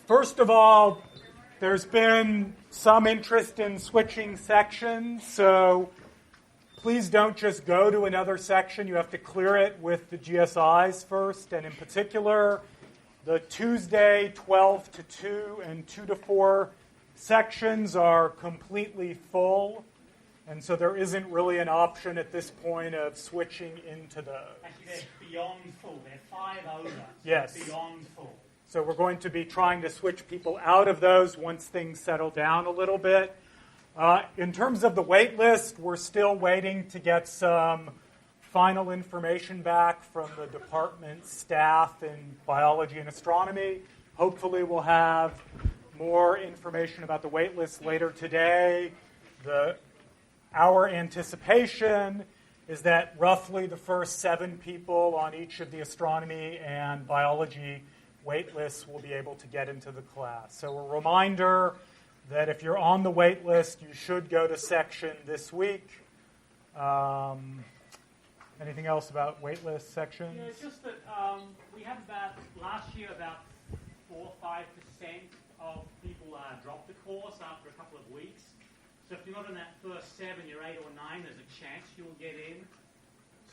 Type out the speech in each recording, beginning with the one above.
First of all, there's been some interest in switching sections, so please don't just go to another section. You have to clear it with the GSIs first, and in particular, the Tuesday 12 to 2 and 2 to 4 sections are completely full, and so there isn't really an option at this point of switching into those. Actually, they're beyond full. They're 5 over. Yes. Beyond full. So we're going to be trying to switch people out of those once things settle down a little bit. In terms of the wait list, we're still waiting to get some final information back from the department staff in biology and astronomy. Hopefully we'll have more information about the wait list later today. Our anticipation is that roughly the first 7 people on each of the astronomy and biology wait lists will be able to get into the class. So a reminder that if you're on the wait list, you should go to section this week. Anything else about wait list sections? Yeah, it's just that we had last year about 4 or 5% of people dropped the course after a couple of weeks. So if you're not in that first 7, you're 8 or 9, there's a chance you'll get in.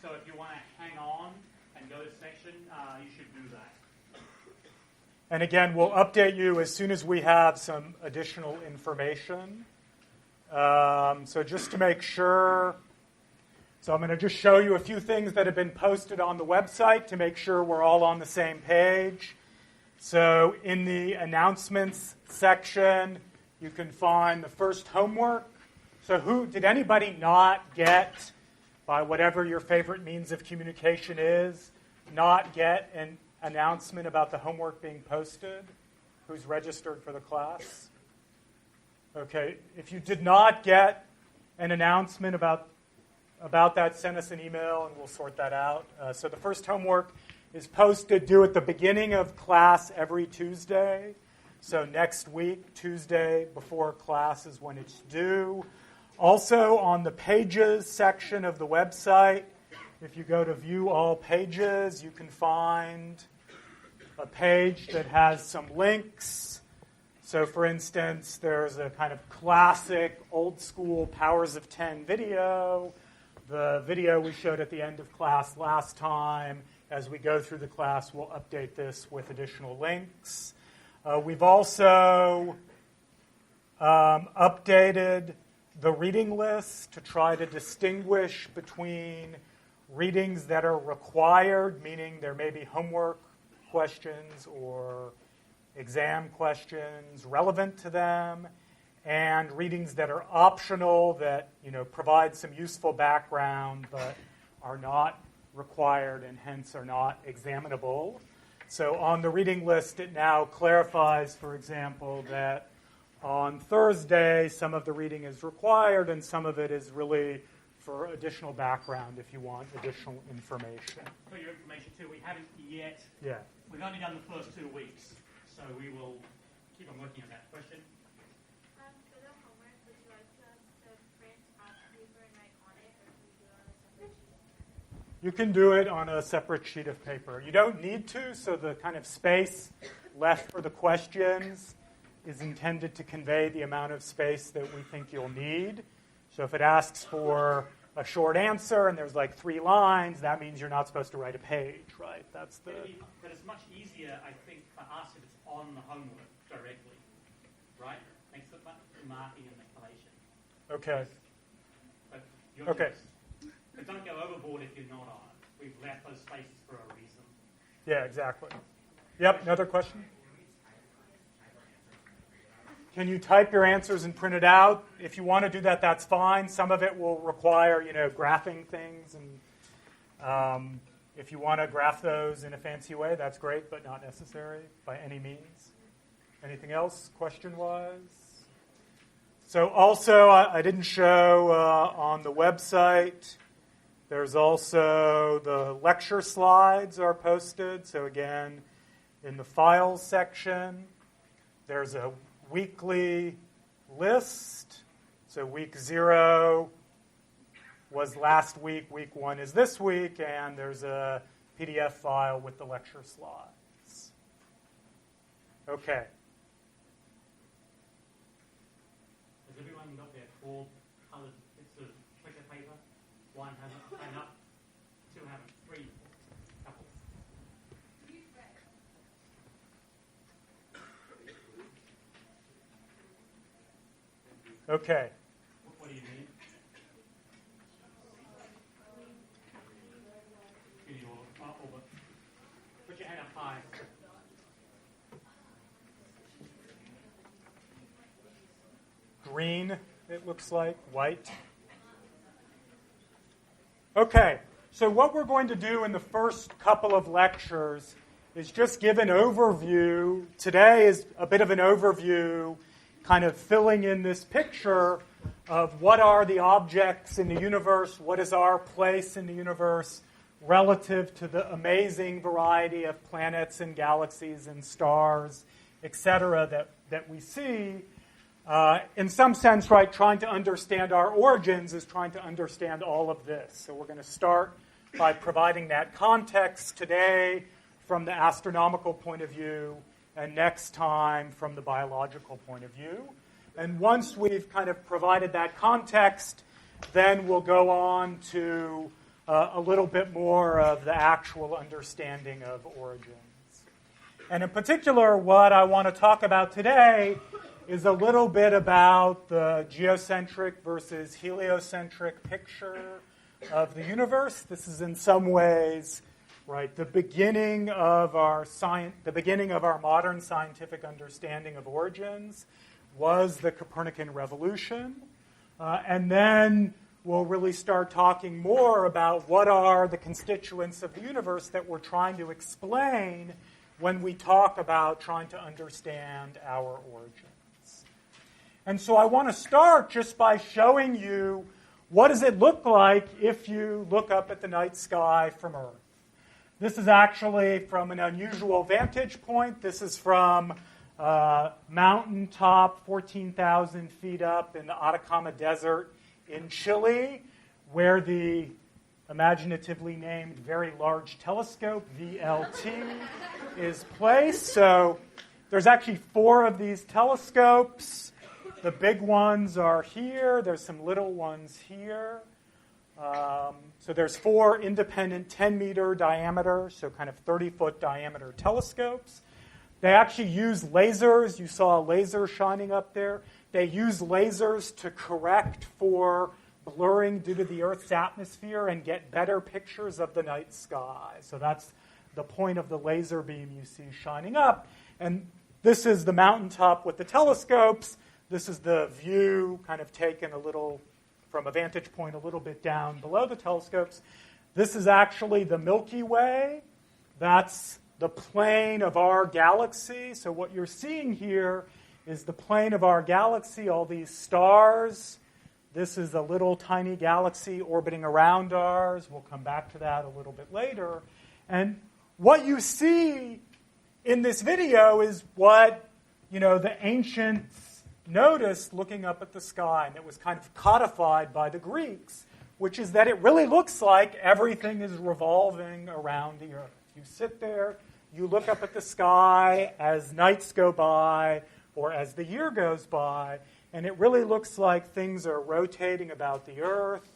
So if you want to hang on and go to section, you should do that. And again, we'll update you as soon as we have some additional information. So just to make sure, so I'm going to just show you a few things that have been posted on the website to make sure we're all on the same page. So in the announcements section, you can find the first homework. So did anybody not get, by whatever your favorite means of communication is, not get an announcement about the homework being posted? Who's registered for the class? Okay, if you did not get an announcement about that, send us an email and we'll sort that out. So the first homework is posted due at the beginning of class every Tuesday. So next week, Tuesday before class is when it's due. Also on the pages section of the website, if you go to view all pages, you can find a page that has some links. So for instance, there's a kind of classic old school Powers of 10 video. The video we showed at the end of class last time. As we go through the class, we'll update this with additional links. We've also updated the reading list to try to distinguish between readings that are required, meaning there may be homework questions or exam questions relevant to them, and readings that are optional that provide some useful background but are not required and hence are not examinable. So on the reading list, it now clarifies, for example, that on Thursday, some of the reading is required and some of it is really for additional background if you want additional information. For your information, too, we haven't yet. Yeah. We've only done the first 2 weeks, so we will keep on working on that question. For the homework, would you like us to print out the paper and write on it, or can we do it on a separate sheet? You can do it on a separate sheet of paper. You don't need to, so the kind of space left for the questions is intended to convey the amount of space that we think you'll need. So if it asks for a short answer and there's like 3 lines, that means you're not supposed to write a page, right? That's the. But it's much easier, I think, for us if it's on the homework directly, right? Thanks for marking and explanation. Okay. But you're Okay. But don't go overboard if you're not on it. We've left those spaces for a reason. Yeah, exactly. Yep, another question? Can you type your answers and print it out? If you want to do that, that's fine. Some of it will require, graphing things. And if you want to graph those in a fancy way, that's great, but not necessary by any means. Anything else question-wise? So also, I didn't show on the website, there's also the lecture slides are posted. So again, in the files section, there's a weekly list. So week 0 was last week, week 1 is this week, and there's a PDF file with the lecture slides. Okay. Has everyone got their 4 coloured bits of printer paper? One hasn't, enough. 2 haven't. 3, couple. Okay. What do you need? Put your hand up high. Green, it looks like. White. Okay. So what we're going to do in the first couple of lectures is just give an overview. Today is a bit of an overview, kind of filling in this picture of what are the objects in the universe, what is our place in the universe relative to the amazing variety of planets and galaxies and stars, etc., that we see. In some sense, right, trying to understand our origins is trying to understand all of this. So we're going to start by providing that context today from the astronomical point of view, and next time from the biological point of view. And once we've kind of provided that context, then we'll go on to a little bit more of the actual understanding of origins. And in particular, what I want to talk about today is a little bit about the geocentric versus heliocentric picture of the universe. This is in some ways, right, the beginning of our modern scientific understanding of origins was the Copernican revolution. And then we'll really start talking more about what are the constituents of the universe that we're trying to explain when we talk about trying to understand our origins. And so I want to start just by showing you what does it look like if you look up at the night sky from Earth. This is actually from an unusual vantage point. This is from mountaintop, 14,000 feet up in the Atacama Desert in Chile, where the imaginatively named Very Large Telescope, VLT, is placed. So there's actually 4 of these telescopes. The big ones are here. There's some little ones here. So there's 4 independent 10-meter diameter, so kind of 30-foot diameter telescopes. They actually use lasers. You saw a laser shining up there. They use lasers to correct for blurring due to the Earth's atmosphere and get better pictures of the night sky. So that's the point of the laser beam you see shining up. And this is the mountaintop with the telescopes. This is the view kind of taken a little from a vantage point a little bit down below the telescopes. This is actually the Milky Way. That's the plane of our galaxy. So what you're seeing here is the plane of our galaxy, all these stars. This is a little tiny galaxy orbiting around ours. We'll come back to that a little bit later. And what you see in this video is what, the ancients noticed looking up at the sky, and it was kind of codified by the Greeks, which is that it really looks like everything is revolving around the Earth. You sit there, you look up at the sky as nights go by or as the year goes by, and it really looks like things are rotating about the Earth,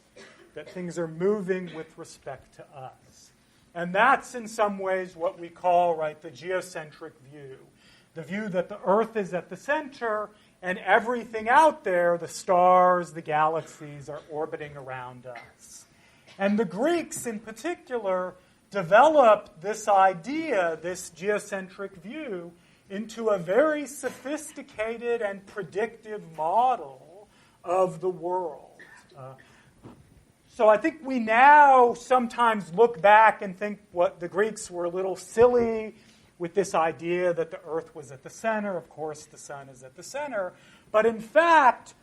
that things are moving with respect to us. And that's in some ways what we call, right, the geocentric view. The view that the Earth is at the center and everything out there, the stars, the galaxies, are orbiting around us. And the Greeks in particular developed this idea, this geocentric view, into a very sophisticated and predictive model of the world. So I think we now sometimes look back and think what the Greeks were a little silly with this idea that the Earth was at the center. Of course, the sun is at the center. But in fact,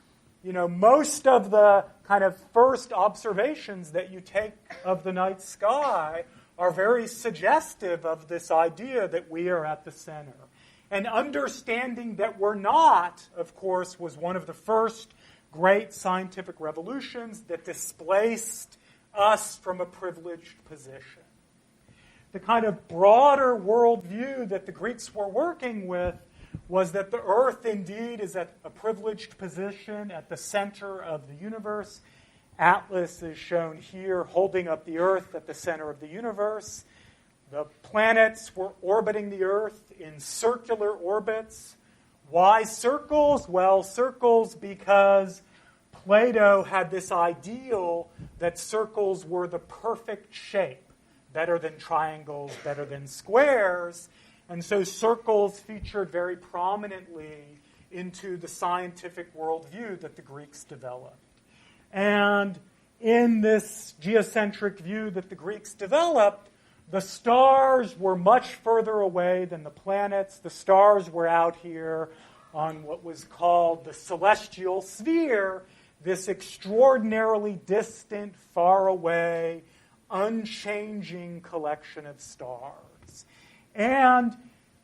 most of the kind of first observations that you take of the night sky are very suggestive of this idea that we are at the center. And understanding that we're not, of course, was one of the first great scientific revolutions that displaced us from a privileged position. The kind of broader worldview that the Greeks were working with was that the Earth indeed is at a privileged position at the center of the universe. Atlas is shown here holding up the Earth at the center of the universe. The planets were orbiting the Earth in circular orbits. Why circles? Well, circles because Plato had this ideal that circles were the perfect shape, better than triangles, better than squares. And so circles featured very prominently into the scientific worldview that the Greeks developed. And in this geocentric view that the Greeks developed, the stars were much further away than the planets. The stars were out here on what was called the celestial sphere, this extraordinarily distant, far away, unchanging collection of stars. And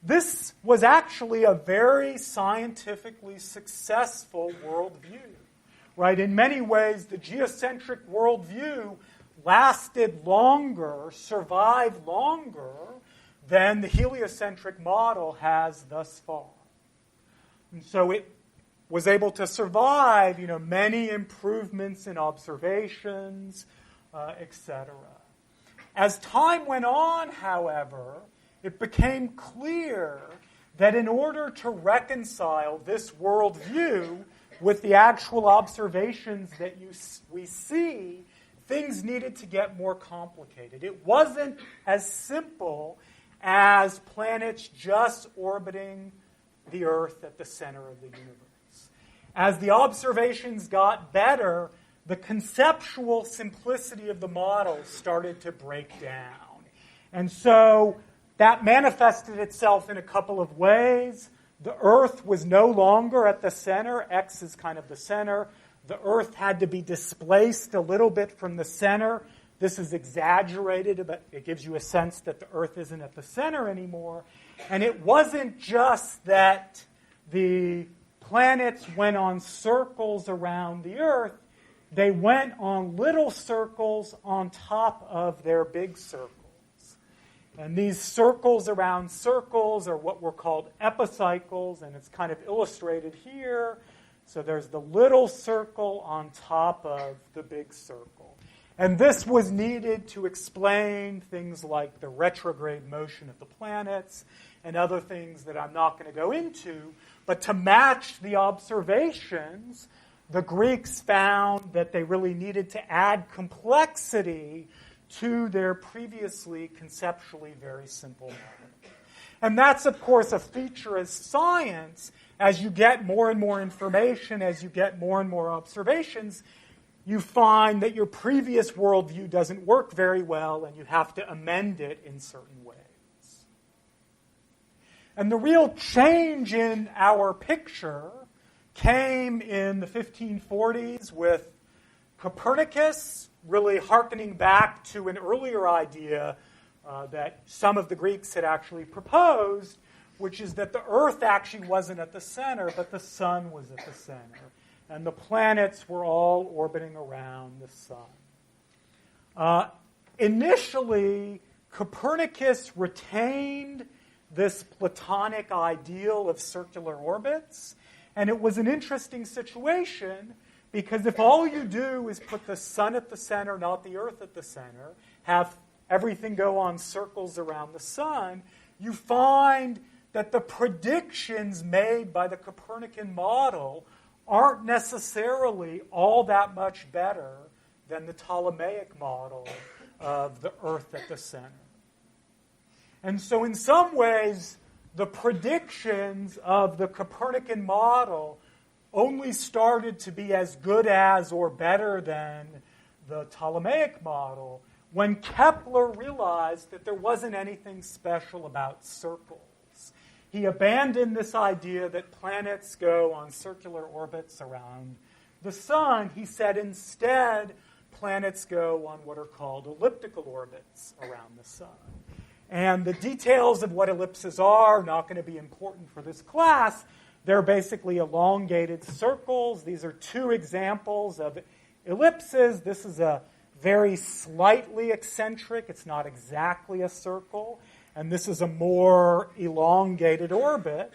this was actually a very scientifically successful worldview. Right? In many ways, the geocentric worldview lasted longer, survived longer than the heliocentric model has thus far. And so it was able to survive, many improvements in observations, etc. As time went on, however, it became clear that in order to reconcile this worldview with the actual observations that we see, things needed to get more complicated. It wasn't as simple as planets just orbiting the Earth at the center of the universe. As the observations got better, the conceptual simplicity of the model started to break down. And so that manifested itself in a couple of ways. The Earth was no longer at the center. X is kind of the center. The Earth had to be displaced a little bit from the center. This is exaggerated, but it gives you a sense that the Earth isn't at the center anymore. And it wasn't just that the planets went on circles around the Earth. They went on little circles on top of their big circles. And these circles around circles are what were called epicycles, and it's kind of illustrated here. So there's the little circle on top of the big circle. And this was needed to explain things like the retrograde motion of the planets and other things that I'm not going to go into. But to match the observations, the Greeks found that they really needed to add complexity to their previously conceptually very simple model. And that's, of course, a feature of science. As you get more and more information, as you get more and more observations, you find that your previous worldview doesn't work very well, and you have to amend it in certain ways. And the real change in our picture came in the 1540s with Copernicus, really hearkening back to an earlier idea that some of the Greeks had actually proposed, which is that the Earth actually wasn't at the center, but the sun was at the center. And the planets were all orbiting around the sun. Initially, Copernicus retained this Platonic ideal of circular orbits, and it was an interesting situation because if all you do is put the sun at the center, not the Earth at the center, have everything go on circles around the sun, you find that the predictions made by the Copernican model aren't necessarily all that much better than the Ptolemaic model of the Earth at the center. And so in some ways, the predictions of the Copernican model only started to be as good as or better than the Ptolemaic model when Kepler realized that there wasn't anything special about circles. He abandoned this idea that planets go on circular orbits around the sun. He said instead, planets go on what are called elliptical orbits around the sun. And the details of what ellipses are not going to be important for this class. They're basically elongated circles. These are two examples of ellipses. This is a very slightly eccentric. It's not exactly a circle. And this is a more elongated orbit.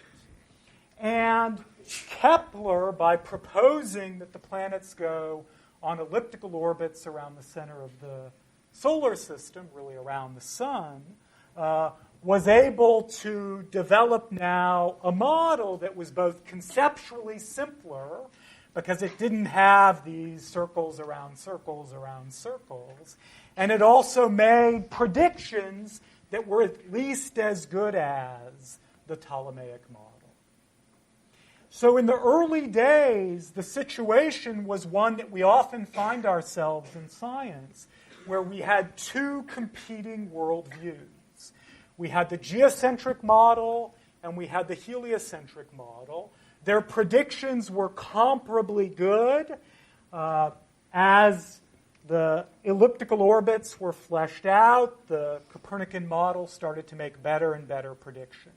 And Kepler, by proposing that the planets go on elliptical orbits around the center of the solar system, really around the sun, was able to develop now a model that was both conceptually simpler, because it didn't have these circles around circles around circles, and it also made predictions that were at least as good as the Ptolemaic model. So in the early days, the situation was one that we often find ourselves in science, where we had two competing worldviews. We had the geocentric model and we had the heliocentric model. Their predictions were comparably good as the elliptical orbits were fleshed out. The Copernican model started to make better and better predictions.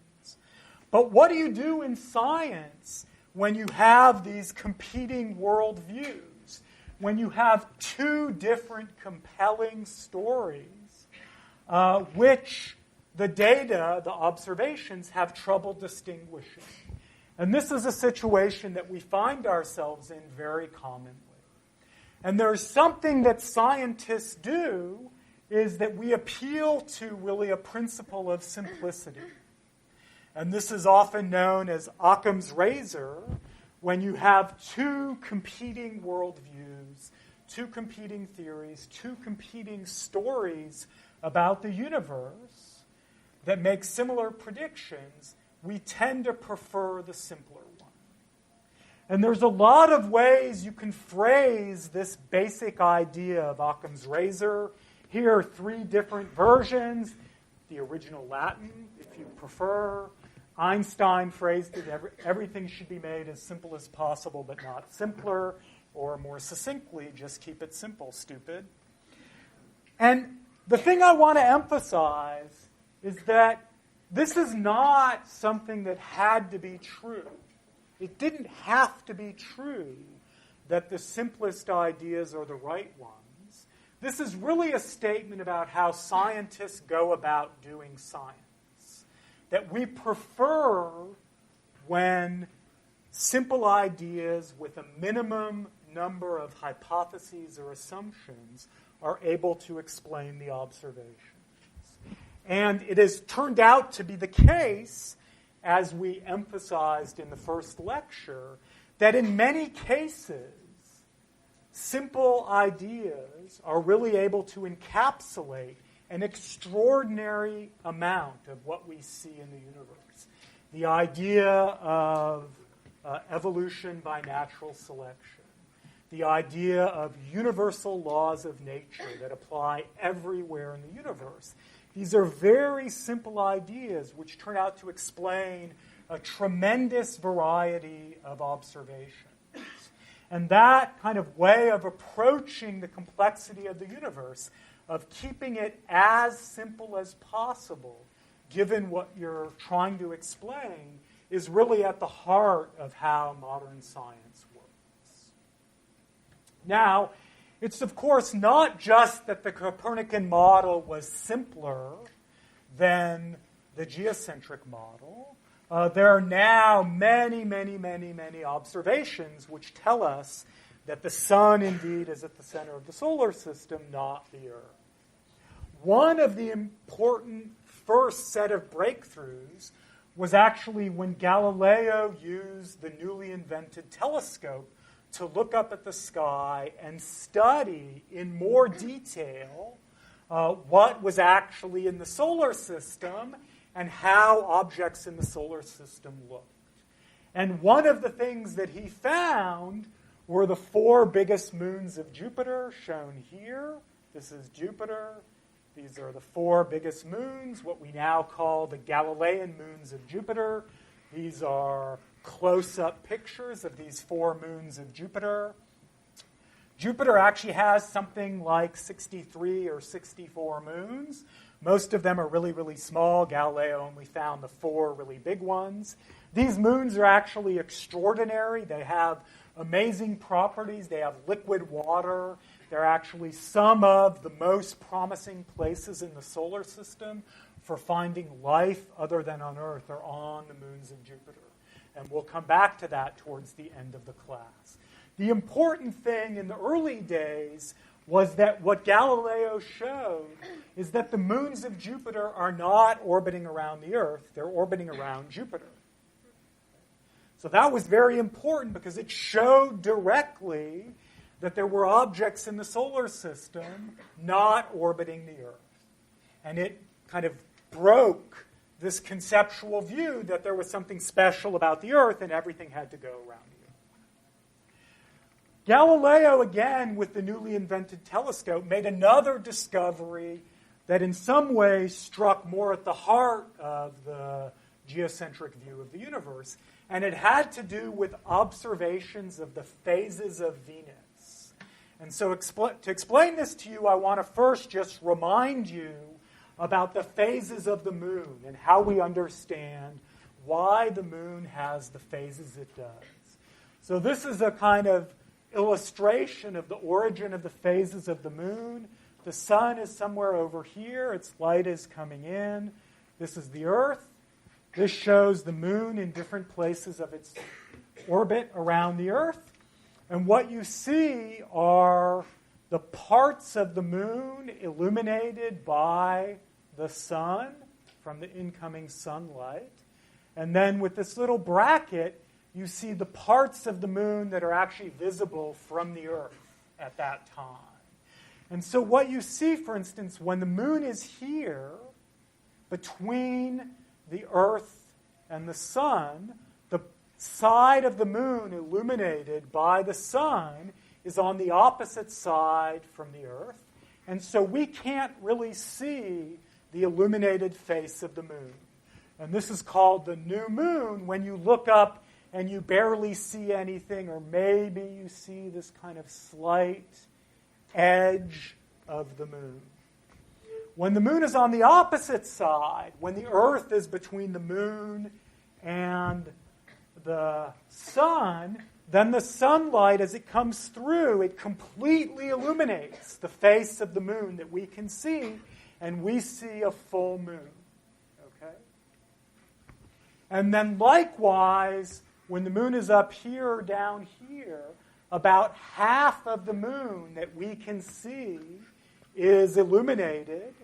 But what do you do in science when you have these competing worldviews? When you have two different compelling stories, which the data, the observations, have trouble distinguishing. And this is a situation that we find ourselves in very commonly. And there's something that scientists do, is that we appeal to really a principle of simplicity. And this is often known as Occam's razor, when you have two competing worldviews, two competing theories, two competing stories about the universe that make similar predictions, we tend to prefer the simpler one. And there's a lot of ways you can phrase this basic idea of Occam's razor. Here are three different versions. The original Latin, if you prefer. Einstein phrased it, everything should be made as simple as possible, but not simpler, or more succinctly, just keep it simple, stupid. And the thing I want to emphasize is that this is not something that had to be true. It didn't have to be true that the simplest ideas are the right ones. This is really a statement about how scientists go about doing science. That we prefer when simple ideas with a minimum number of hypotheses or assumptions are able to explain the observations. And it has turned out to be the case, as we emphasized in the first lecture, that in many cases, simple ideas are really able to encapsulate an extraordinary amount of what we see in the universe. The idea of evolution by natural selection. The idea of universal laws of nature that apply everywhere in the universe. These are very simple ideas which turn out to explain a tremendous variety of observations. And that kind of way of approaching the complexity of the universe, of keeping it as simple as possible, given what you're trying to explain, is really at the heart of how modern science works. Now, it's of course not just that the Copernican model was simpler than the geocentric model. There are now many observations which tell us that the sun indeed is at the center of the solar system, not the Earth. One of the important first set of breakthroughs was actually when Galileo used the newly invented telescope to look up at the sky and study in more detail what was actually in the solar system and how objects in the solar system looked. And one of the things that he found were the four biggest moons of Jupiter, shown here. This is Jupiter. These are the four biggest moons, what we now call the Galilean moons of Jupiter. These are close-up pictures of these four moons of Jupiter. Jupiter actually has something like 63 or 64 moons. Most of them are really small. Galileo only found the four really big ones. These moons are actually extraordinary. They have amazing properties. They have liquid water. They're actually some of the most promising places in the solar system for finding life other than on Earth, are on the moons of Jupiter. And we'll come back to that towards the end of the class. The important thing in the early days was that what Galileo showed is that the moons of Jupiter are not orbiting around the Earth, they're orbiting around Jupiter. So that was very important because it showed directly that there were objects in the solar system not orbiting the Earth. And it kind of broke this conceptual view that there was something special about the Earth and everything had to go around the Earth. Galileo, again, with the newly invented telescope, made another discovery that in some ways struck more at the heart of the geocentric view of the universe, and it had to do with observations of the phases of Venus. And so to explain this to you, I want to first just remind you about the phases of the moon and how we understand why the moon has the phases it does. So this is a kind of illustration of the origin of the phases of the moon. The sun is somewhere over here. Its light is coming in. This is the Earth. This shows the moon in different places of its orbit around the Earth. And what you see are the parts of the moon illuminated by the sun from the incoming sunlight. And then with this little bracket, you see the parts of the moon that are actually visible from the Earth at that time. And so what you see, for instance, when the moon is here, between the Earth and the sun, the side of the moon illuminated by the sun is on the opposite side from the Earth. And so we can't really see the illuminated face of the moon. And this is called the new moon when you look up and you barely see anything, or maybe you see this kind of slight edge of the moon. When the moon is on the opposite side, when the Earth is between the moon and the sun, then the sunlight, as it comes through, it completely illuminates the face of the moon that we can see, and we see a full moon. Okay? And then likewise, when the moon is up here or down here, about half of the moon that we can see is illuminated.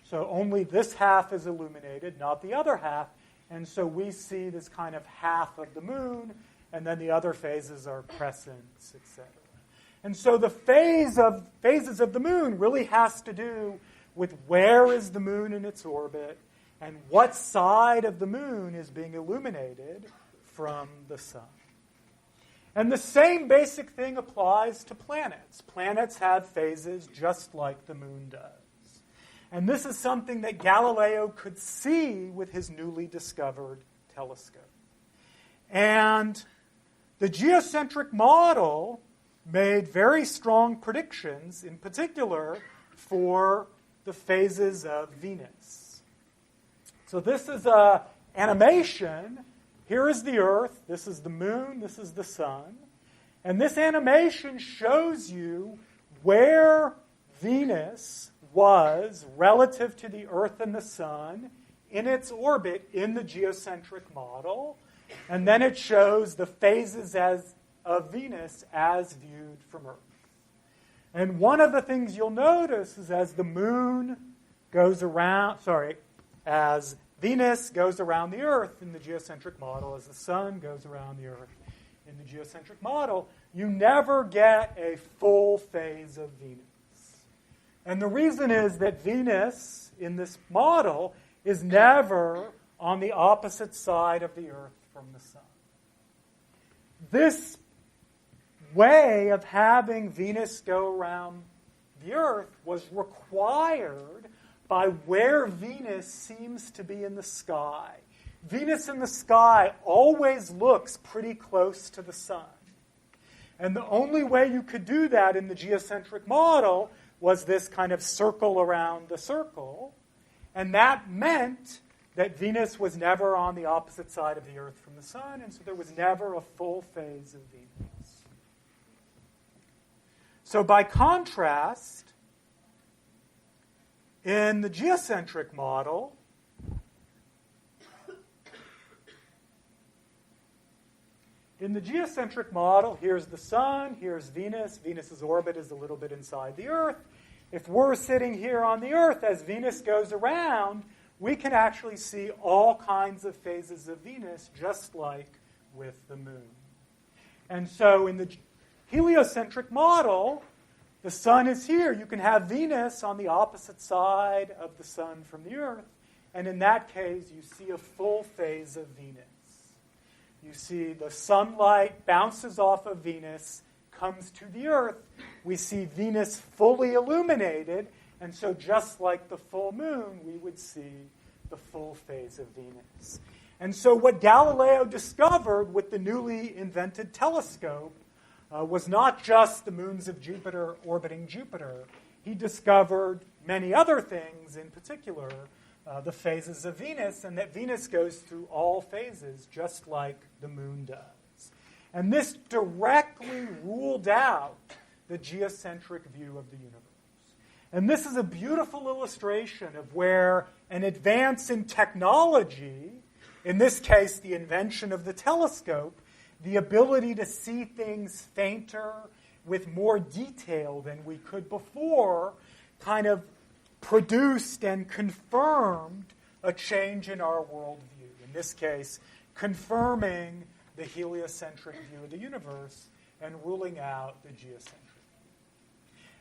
So only this half is illuminated, not the other half. And so we see this kind of half of the moon, and then the other phases are crescents, etc. And so the phases of the moon really has to do with where is the moon in its orbit and what side of the moon is being illuminated from the sun. And the same basic thing applies to planets. Planets have phases just like the moon does. And this is something that Galileo could see with his newly discovered telescope. And the geocentric model made very strong predictions, in particular for the phases of Venus. So this is an animation. Here is the Earth, this is the moon, this is the sun. And this animation shows you where Venus was relative to the Earth and the sun in its orbit in the geocentric model. And then it shows the phases of Venus as viewed from Earth. And one of the things you'll notice is as Venus goes around the Earth in the geocentric model, as the sun goes around the Earth in the geocentric model, you never get a full phase of Venus. And the reason is that Venus, in this model, is never on the opposite side of the Earth from the sun. This way of having Venus go around the Earth was required by where Venus seems to be in the sky. Venus in the sky always looks pretty close to the sun. And the only way you could do that in the geocentric model was this kind of circle around the circle. And that meant that Venus was never on the opposite side of the Earth from the sun, and so there was never a full phase of Venus. So by contrast, in the geocentric model, in the geocentric model, here's the sun, here's Venus. Venus's orbit is a little bit inside the Earth. If we're sitting here on the Earth, as Venus goes around, we can actually see all kinds of phases of Venus, just like with the moon. And so in the heliocentric model, the sun is here. You can have Venus on the opposite side of the sun from the Earth. And in that case, you see a full phase of Venus. You see the sunlight bounces off of Venus, comes to the Earth. We see Venus fully illuminated. And so just like the full moon, we would see the full phase of Venus. And so what Galileo discovered with the newly invented telescope was not just the moons of Jupiter orbiting Jupiter. He discovered many other things, in particular, the phases of Venus, and that Venus goes through all phases, just like the moon does. And this directly ruled out the geocentric view of the universe. And this is a beautiful illustration of where an advance in technology, in this case, the invention of the telescope, the ability to see things fainter with more detail than we could before, kind of produced and confirmed a change in our worldview. In this case, confirming the heliocentric view of the universe and ruling out the geocentric.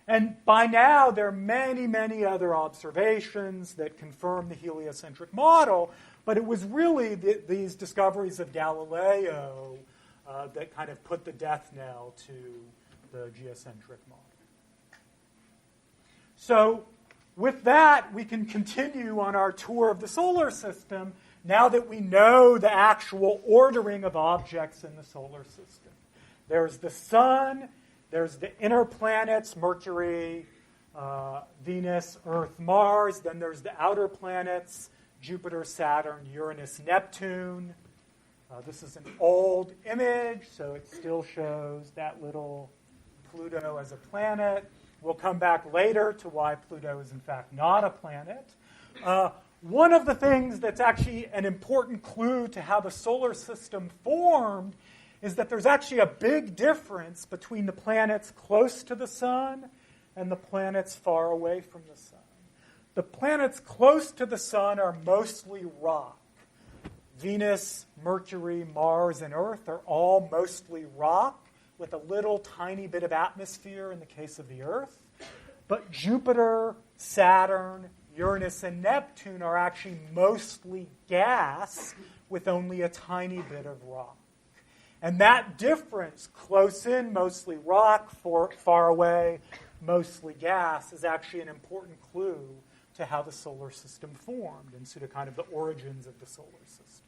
And by now, there are many, many other observations that confirm the heliocentric model, but it was really these discoveries of Galileo that kind of put the death knell to the geocentric model. So with that, we can continue on our tour of the solar system now that we know the actual ordering of objects in the solar system. There's the sun, there's the inner planets, Mercury, Venus, Earth, Mars. Then there's the outer planets, Jupiter, Saturn, Uranus, Neptune. This is an old image, so it still shows that little Pluto as a planet. We'll come back later to why Pluto is, in fact, not a planet. One of the things that's actually an important clue to how the solar system formed is that there's actually a big difference between the planets close to the sun and the planets far away from the sun. The planets close to the sun are mostly rock. Venus, Mercury, Mars, and Earth are all mostly rock with a little tiny bit of atmosphere in the case of the Earth. But Jupiter, Saturn, Uranus, and Neptune are actually mostly gas with only a tiny bit of rock. And that difference, close in, mostly rock, far away, mostly gas, is actually an important clue to how the solar system formed and to kind of the origins of the solar system.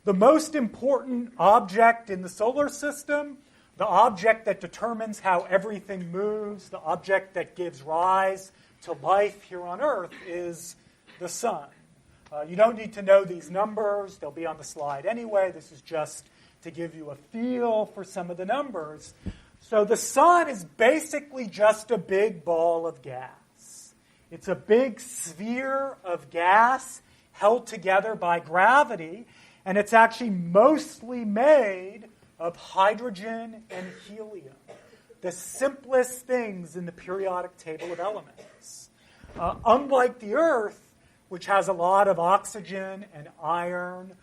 The most important object in the solar system, the object that determines how everything moves, the object that gives rise to life here on Earth, is the sun. You don't need to know these numbers. They'll be on the slide anyway. This is just to give you a feel for some of the numbers. So the sun is basically just a big ball of gas. It's a big sphere of gas held together by gravity, and it's actually mostly made of hydrogen and helium, the simplest things in the periodic table of elements. Unlike the Earth, which has a lot of oxygen and iron,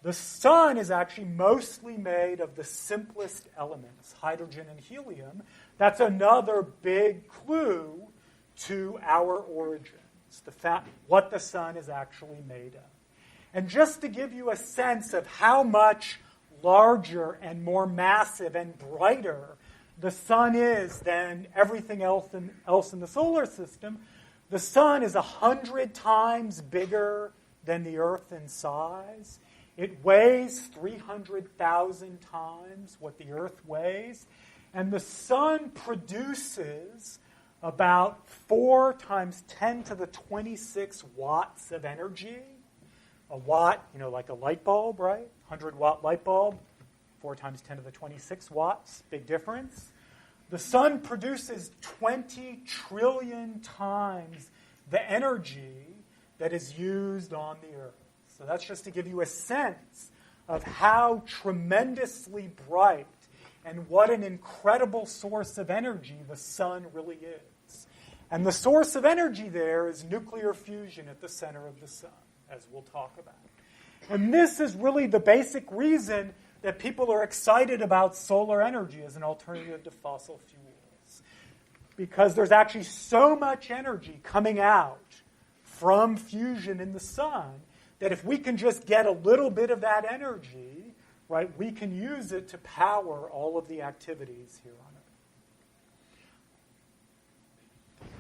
the sun is actually mostly made of the simplest elements, hydrogen and helium. That's another big clue to our origins, the fact what the sun is actually made of. And just to give you a sense of how much larger and more massive and brighter the sun is than everything else in the solar system, the sun is 100 times bigger than the Earth in size. It weighs 300,000 times what the Earth weighs. And the sun produces about 4 times 10 to the 26 watts of energy. A watt, like a light bulb, right? 100-watt light bulb, 4 times 10 to the 26 watts, big difference. The sun produces 20 trillion times the energy that is used on the Earth. So that's just to give you a sense of how tremendously bright and what an incredible source of energy the sun really is. And the source of energy there is nuclear fusion at the center of the sun, as we'll talk about. And this is really the basic reason that people are excited about solar energy as an alternative to fossil fuels. Because there's actually so much energy coming out from fusion in the sun that if we can just get a little bit of that energy, right, we can use it to power all of the activities here on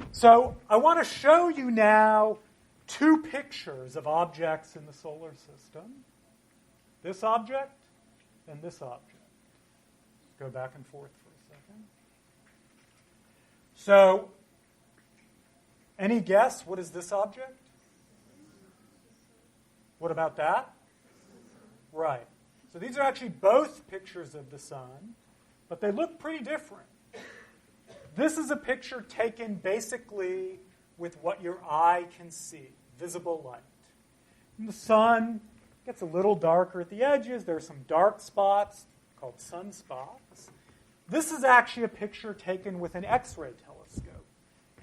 Earth. So I want to show you now two pictures of objects in the solar system. This object and this object. Go back and forth for a second. So, any guess? What is this object? What about that? Right. So these are actually both pictures of the sun, but they look pretty different. This is a picture taken basically with what your eye can see, visible light. And the sun gets a little darker at the edges. There are some dark spots called sunspots. This is actually a picture taken with an X-ray telescope.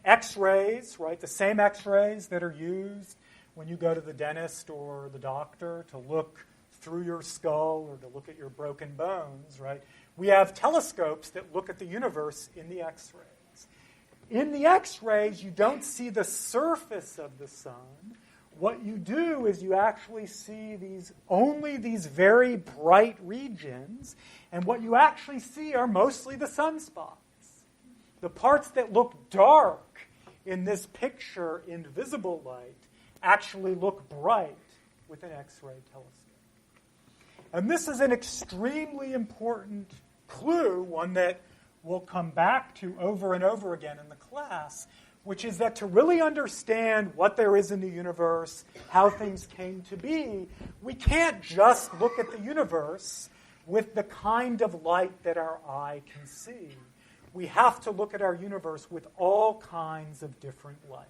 X-rays, right, the same X-rays that are used when you go to the dentist or the doctor to look through your skull or to look at your broken bones, right? We have telescopes that look at the universe in the X-rays. In the X-rays, you don't see the surface of the sun. What you do is you actually see only these very bright regions, and what you actually see are mostly the sunspots. The parts that look dark in this picture in visible light actually look bright with an X-ray telescope. And this is an extremely important clue, one that we'll come back to over and over again in the class, which is that to really understand what there is in the universe, how things came to be, we can't just look at the universe with the kind of light that our eye can see. We have to look at our universe with all kinds of different light.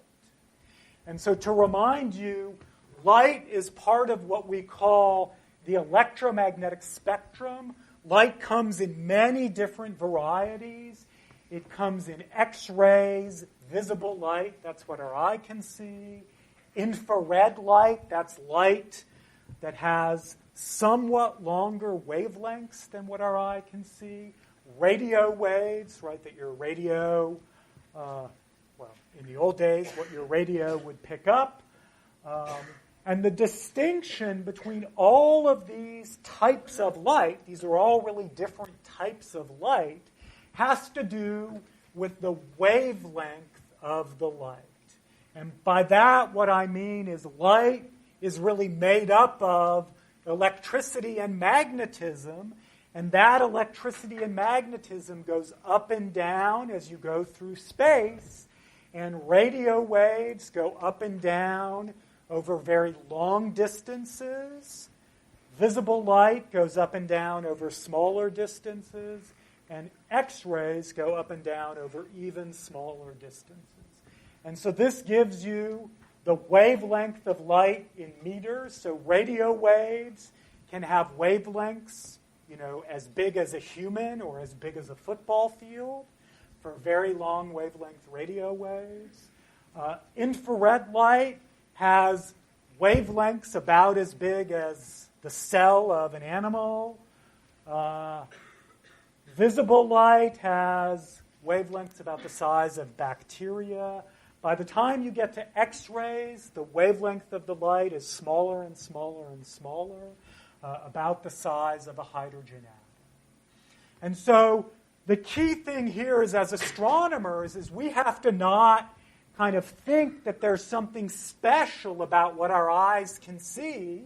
And so to remind you, light is part of what we call the electromagnetic spectrum. Light comes in many different varieties. It comes in X-rays, visible light, that's what our eye can see. Infrared light, that's light that has somewhat longer wavelengths than what our eye can see. Radio waves, right, that your radio, in the old days, what your radio would pick up. And the distinction between all of these types of light, these are all really different types of light, has to do with the wavelength of the light. And by that, what I mean is light is really made up of electricity and magnetism, and that electricity and magnetism goes up and down as you go through space, and radio waves go up and down over very long distances. Visible light goes up and down over smaller distances, and X-rays go up and down over even smaller distances. And so this gives you the wavelength of light in meters. So radio waves can have wavelengths, as big as a human or as big as a football field for very long wavelength radio waves. Infrared light has wavelengths about as big as the cell of an animal. Visible light has wavelengths about the size of bacteria. By the time you get to X-rays, the wavelength of the light is smaller and smaller and smaller, about the size of a hydrogen atom. And so the key thing here is, as astronomers, is we have to not kind of think that there's something special about what our eyes can see.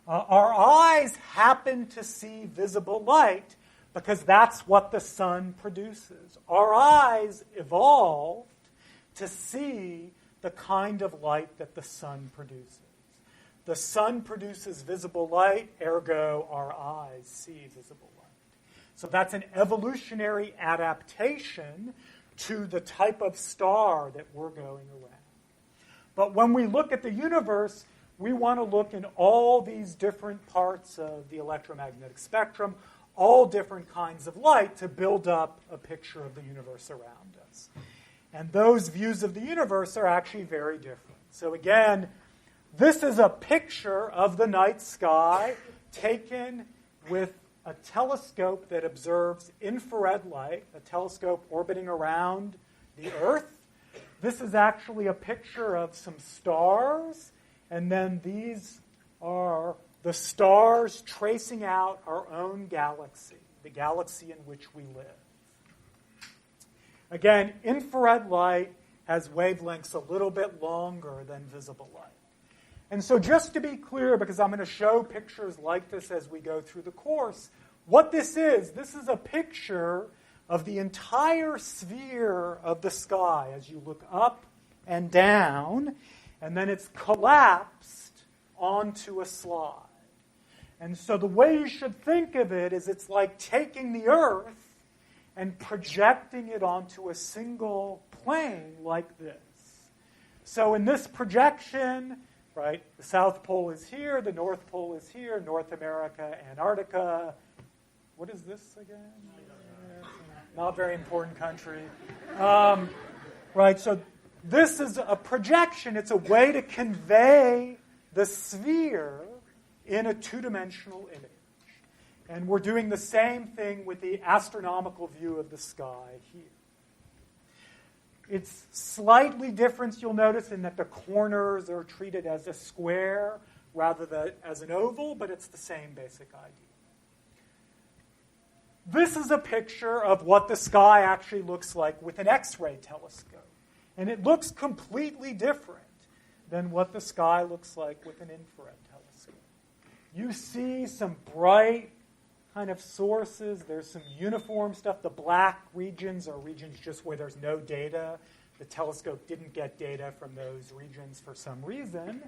Our eyes happen to see visible light because that's what the sun produces. Our eyes evolved to see the kind of light that the sun produces. The sun produces visible light, ergo our eyes see visible light. So that's an evolutionary adaptation to the type of star that we're going around. But when we look at the universe, we want to look in all these different parts of the electromagnetic spectrum, all different kinds of light, to build up a picture of the universe around us. And those views of the universe are actually very different. So again, this is a picture of the night sky taken with a telescope that observes infrared light, a telescope orbiting around the Earth. This is actually a picture of some stars, and then these are the stars tracing out our own galaxy, the galaxy in which we live. Again, infrared light has wavelengths a little bit longer than visible light. And so just to be clear, because I'm going to show pictures like this as we go through the course, what this is a picture of the entire sphere of the sky as you look up and down, and then it's collapsed onto a slide. And so the way you should think of it is it's like taking the Earth and projecting it onto a single plane like this. So in this projection, right, the South Pole is here, the North Pole is here, North America, Antarctica. What is this again? Not very important country. Right, so this is a projection. It's a way to convey the sphere in a two-dimensional image. And we're doing the same thing with the astronomical view of the sky here. It's slightly different, you'll notice, in that the corners are treated as a square rather than as an oval, but it's the same basic idea. This is a picture of what the sky actually looks like with an X-ray telescope. And it looks completely different than what the sky looks like with an infrared telescope. You see some bright kind of sources. There's some uniform stuff. The black regions are regions just where there's no data. The telescope didn't get data from those regions for some reason.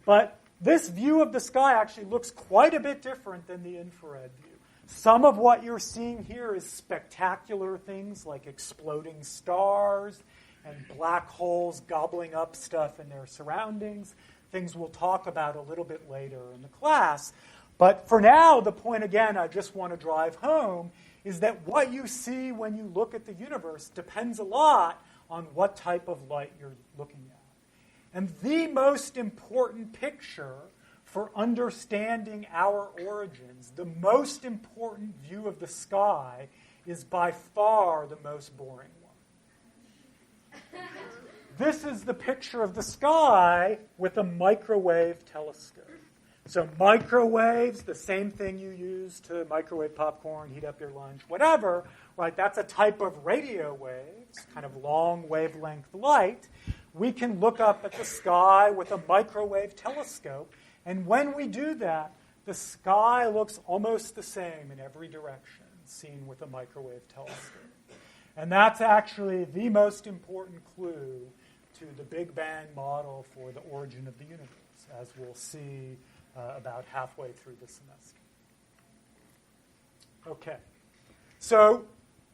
But this view of the sky actually looks quite a bit different than the infrared view. Some of what you're seeing here is spectacular things like exploding stars and black holes gobbling up stuff in their surroundings, things we'll talk about a little bit later in the class. But for now, the point, again, I just want to drive home, is that what you see when you look at the universe depends a lot on what type of light you're looking at. And the most important picture for understanding our origins, the most important view of the sky, is by far the most boring one. This is the picture of the sky with a microwave telescope. So microwaves, the same thing you use to microwave popcorn, heat up your lunch, whatever, right? That's a type of radio waves, kind of long wavelength light. We can look up at the sky with a microwave telescope, and when we do that, the sky looks almost the same in every direction, seen with a microwave telescope. And that's actually the most important clue to the Big Bang model for the origin of the universe, as we'll see about halfway through the semester. Okay, so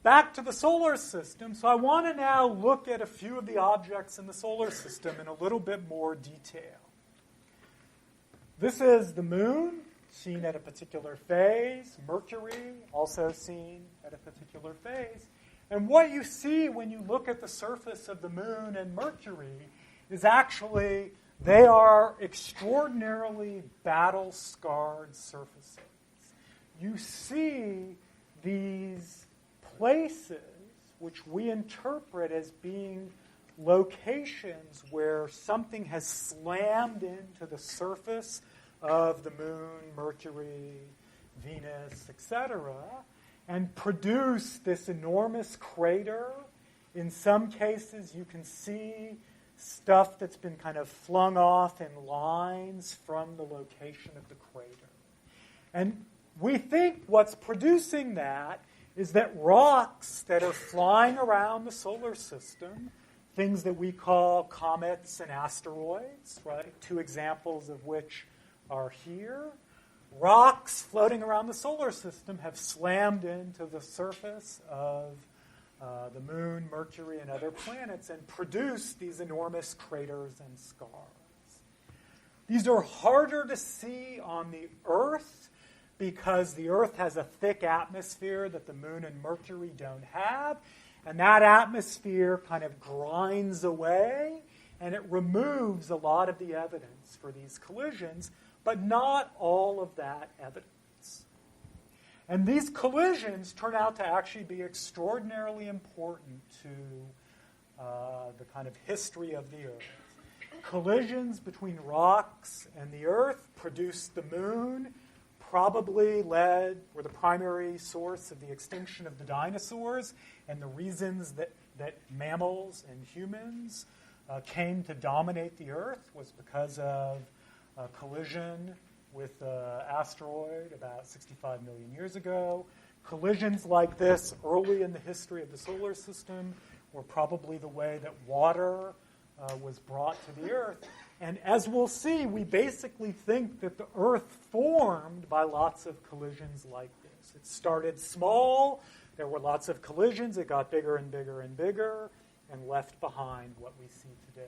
back to the solar system. So I want to now look at a few of the objects in the solar system in a little bit more detail. This is the moon, seen at a particular phase. Mercury, also seen at a particular phase. And what you see when you look at the surface of the moon and Mercury is actually they are extraordinarily battle-scarred surfaces. You see these places which we interpret as being locations where something has slammed into the surface of the moon, Mercury, Venus, etc., and produced this enormous crater. In some cases, you can see stuff that's been kind of flung off in lines from the location of the crater. And we think what's producing that is that rocks that are flying around the solar system, things that we call comets and asteroids, right? Two examples of which are here. Rocks floating around the solar system have slammed into the surface of the moon, Mercury, and other planets and produced these enormous craters and scars. These are harder to see on the Earth because the Earth has a thick atmosphere that the Moon and Mercury don't have. And that atmosphere kind of grinds away, and it removes a lot of the evidence for these collisions, but not all of that evidence. And these collisions turn out to actually be extraordinarily important to the kind of history of the Earth. Collisions between rocks and the Earth produced the Moon, probably were the primary source of the extinction of the dinosaurs and the reasons that mammals and humans came to dominate the Earth was because of a collision with an asteroid about 65 million years ago. Collisions like this early in the history of the solar system were probably the way that water was brought to the Earth. And as we'll see, we basically think that the Earth formed by lots of collisions like this. It started small, there were lots of collisions, it got bigger and bigger and bigger, and left behind what we see today.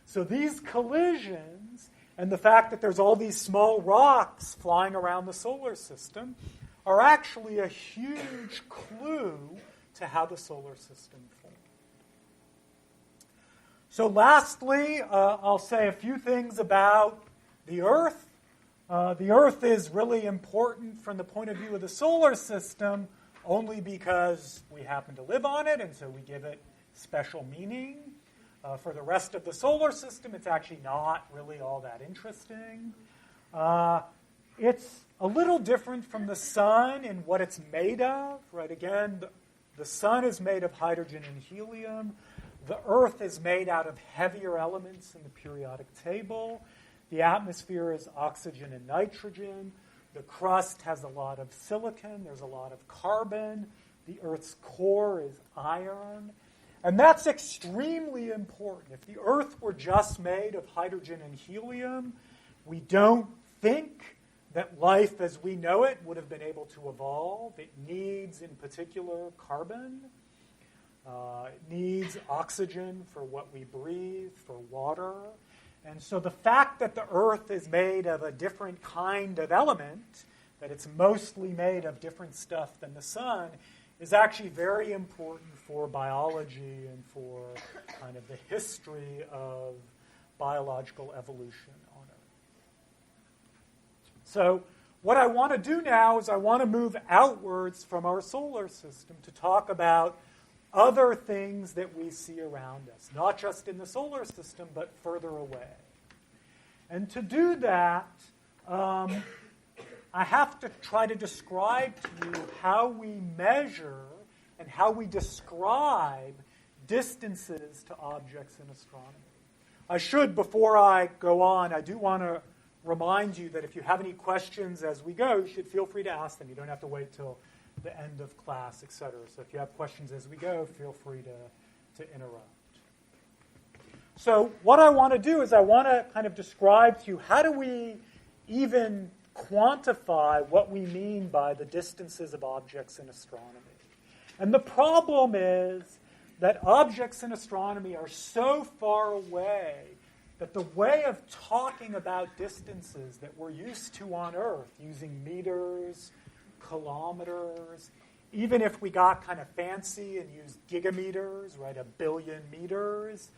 So these collisions, and the fact that there's all these small rocks flying around the solar system, are actually a huge clue to how the solar system formed. So lastly, I'll say a few things about the Earth. The Earth is really important from the point of view of the solar system only because we happen to live on it, and so we give it special meaning. For the rest of the solar system, it's actually not really all that interesting. It's a little different from the sun in what it's made of. Right? Again, the sun is made of hydrogen and helium. The Earth is made out of heavier elements in the periodic table. The atmosphere is oxygen and nitrogen. The crust has a lot of silicon. There's a lot of carbon. The Earth's core is iron. And that's extremely important. If the Earth were just made of hydrogen and helium, we don't think that life as we know it would have been able to evolve. It needs, in particular, carbon. It needs oxygen for what we breathe, for water. And so the fact that the Earth is made of a different kind of element, that it's mostly made of different stuff than the sun, is actually very important for biology and for kind of the history of biological evolution on Earth. So what I want to do now is I want to move outwards from our solar system to talk about other things that we see around us, not just in the solar system, but further away. And to do that, I have to try to describe to you how we measure and how we describe distances to objects in astronomy. I should, before I go on, I do want to remind you that if you have any questions as we go, you should feel free to ask them. You don't have to wait till the end of class, etc. So if you have questions as we go, feel free to interrupt. So what I want to do is I want to kind of describe to you how do we even quantify what we mean by the distances of objects in astronomy. And the problem is that objects in astronomy are so far away that the way of talking about distances that we're used to on Earth, using meters, kilometers, even if we got kind of fancy and used gigameters, right, 1 billion meters,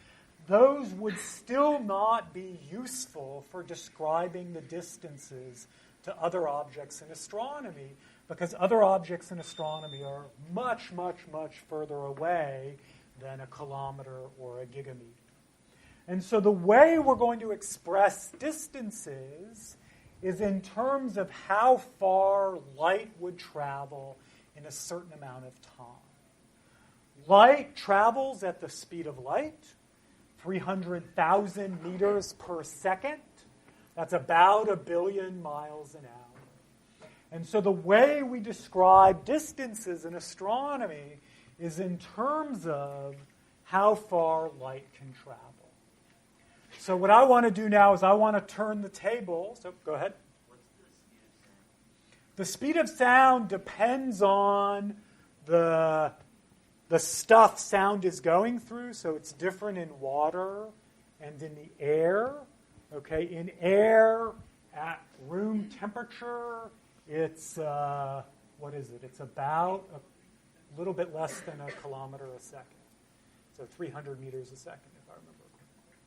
those would still not be useful for describing the distances to other objects in astronomy, because other objects in astronomy are much, much, much further away than 1 kilometer or 1 gigameter. And so the way we're going to express distances is in terms of how far light would travel in a certain amount of time. Light travels at the speed of light, 300,000 meters per second. That's about 1 billion miles an hour. And so the way we describe distances in astronomy is in terms of how far light can travel. So what I want to do now is I want to turn the table. So go ahead. What's the speed of sound? The speed of sound depends on the stuff sound is going through. So it's different in water and in the air. Okay, in air at room temperature, it's, what is it? It's about a little bit less than a kilometer a second. So 300 meters a second, if I remember correctly.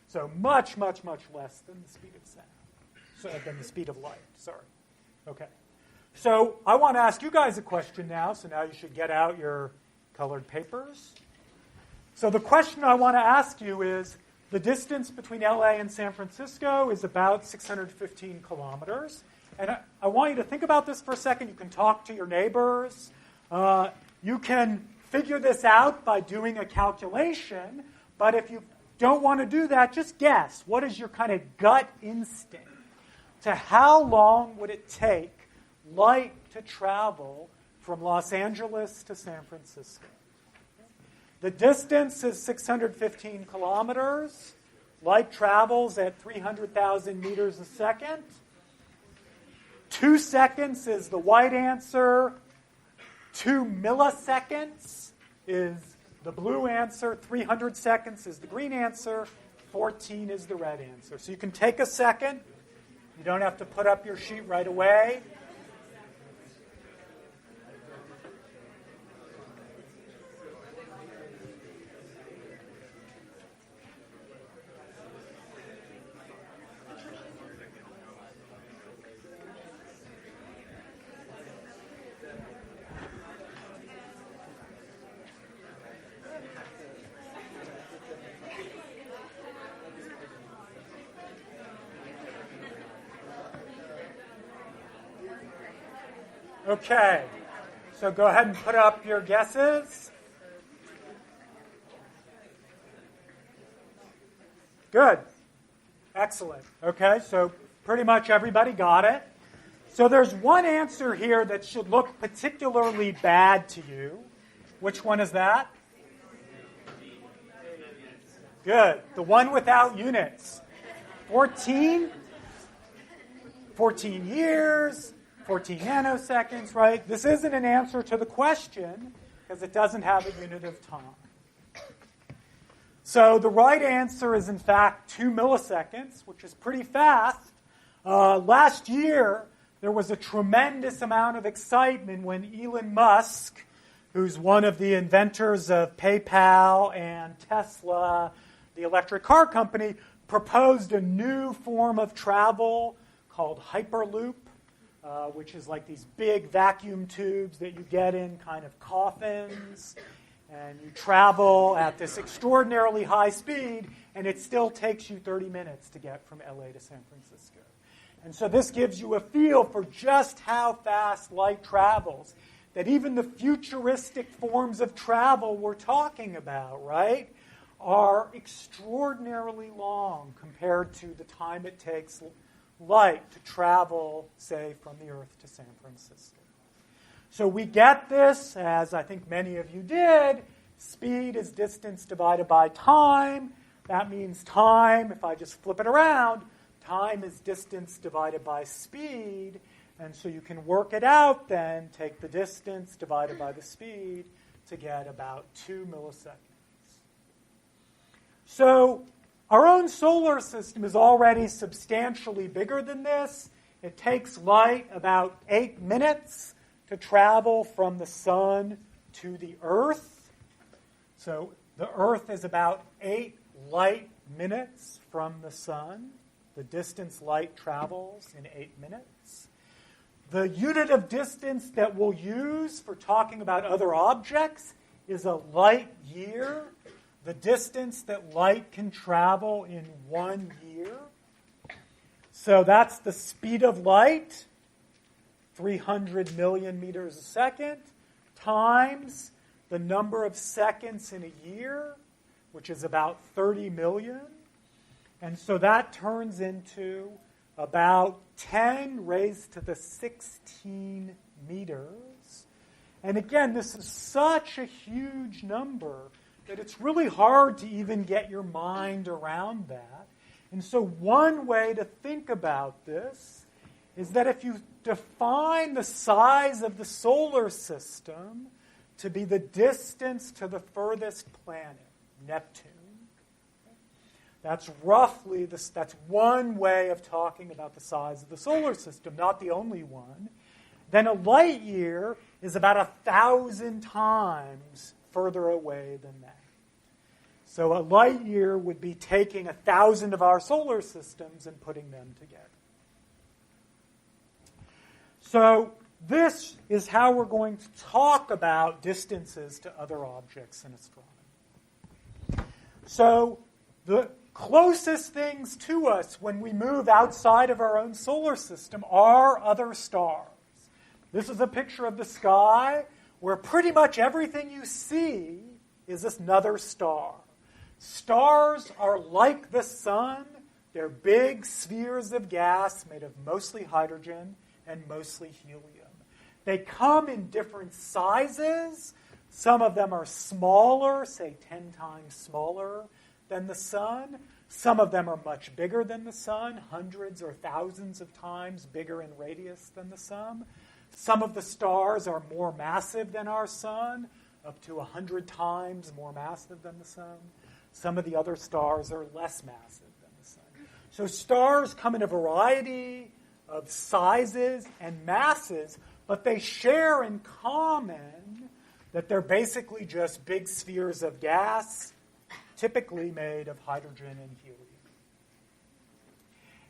So much, much, much less than the speed of sound. Than the speed of light, sorry. Okay. So I want to ask you guys a question now. So now you should get out your colored papers. So the question I want to ask you is, the distance between LA and San Francisco is about 615 kilometers. And I want you to think about this for a second. You can talk to your neighbors. You can figure this out by doing a calculation. But if you don't want to do that, just guess. What is your kind of gut instinct to how long would it take light to travel from Los Angeles to San Francisco? The distance is 615 kilometers. Light travels at 300,000 meters a second. 2 seconds is the white answer. 2 milliseconds is the blue answer. 300 seconds is the green answer. 14 is the red answer. So you can take a second. You don't have to put up your sheet right away. Okay, so go ahead and put up your guesses. Good. Excellent. Okay, so pretty much everybody got it. So there's one answer here that should look particularly bad to you. Which one is that? Good. The one without units. 14 years. 14 nanoseconds, right? This isn't an answer to the question because it doesn't have a unit of time. So the right answer is, in fact, 2 milliseconds, which is pretty fast. Last year, there was a tremendous amount of excitement when Elon Musk, who's one of the inventors of PayPal and Tesla, the electric car company, proposed a new form of travel called Hyperloop. Which is like these big vacuum tubes that you get in kind of coffins, and you travel at this extraordinarily high speed, and it still takes you 30 minutes to get from LA to San Francisco. And so this gives you a feel for just how fast light travels, that even the futuristic forms of travel we're talking about, right, are extraordinarily long compared to the time it takes light to travel, say, from the Earth to San Francisco. So we get this, as I think many of you did, speed is distance divided by time. That means time, if I just flip it around, time is distance divided by speed. And so you can work it out then, take the distance divided by the speed to get about 2 milliseconds. So our own solar system is already substantially bigger than this. It takes light about 8 minutes to travel from the sun to the Earth. So the Earth is about 8 light minutes from the sun. The distance light travels in 8 minutes. The unit of distance that we'll use for talking about other objects is a light year. The distance that light can travel in 1 year. So that's the speed of light, 300 million meters a second, times the number of seconds in a year, which is about 30 million. And so that turns into about 10 raised to the 16 meters. And again, this is such a huge number that it's really hard to even get your mind around that. And so one way to think about this is that if you define the size of the solar system to be the distance to the furthest planet, Neptune, That's roughly, that's one way of talking about the size of the solar system, not the only one. Then a light year is about 1,000 times further away than that. So a light year would be taking 1,000 of our solar systems and putting them together. So this is how we're going to talk about distances to other objects in astronomy. So the closest things to us when we move outside of our own solar system are other stars. This is a picture of the sky where pretty much everything you see is another star. Stars are like the sun. They're big spheres of gas made of mostly hydrogen and mostly helium. They come in different sizes. Some of them are smaller, say 10 times smaller than the sun. Some of them are much bigger than the sun, hundreds or thousands of times bigger in radius than the sun. Some of the stars are more massive than our sun, up to 100 times more massive than the sun. Some of the other stars are less massive than the sun. So stars come in a variety of sizes and masses, but they share in common that they're basically just big spheres of gas, typically made of hydrogen and helium.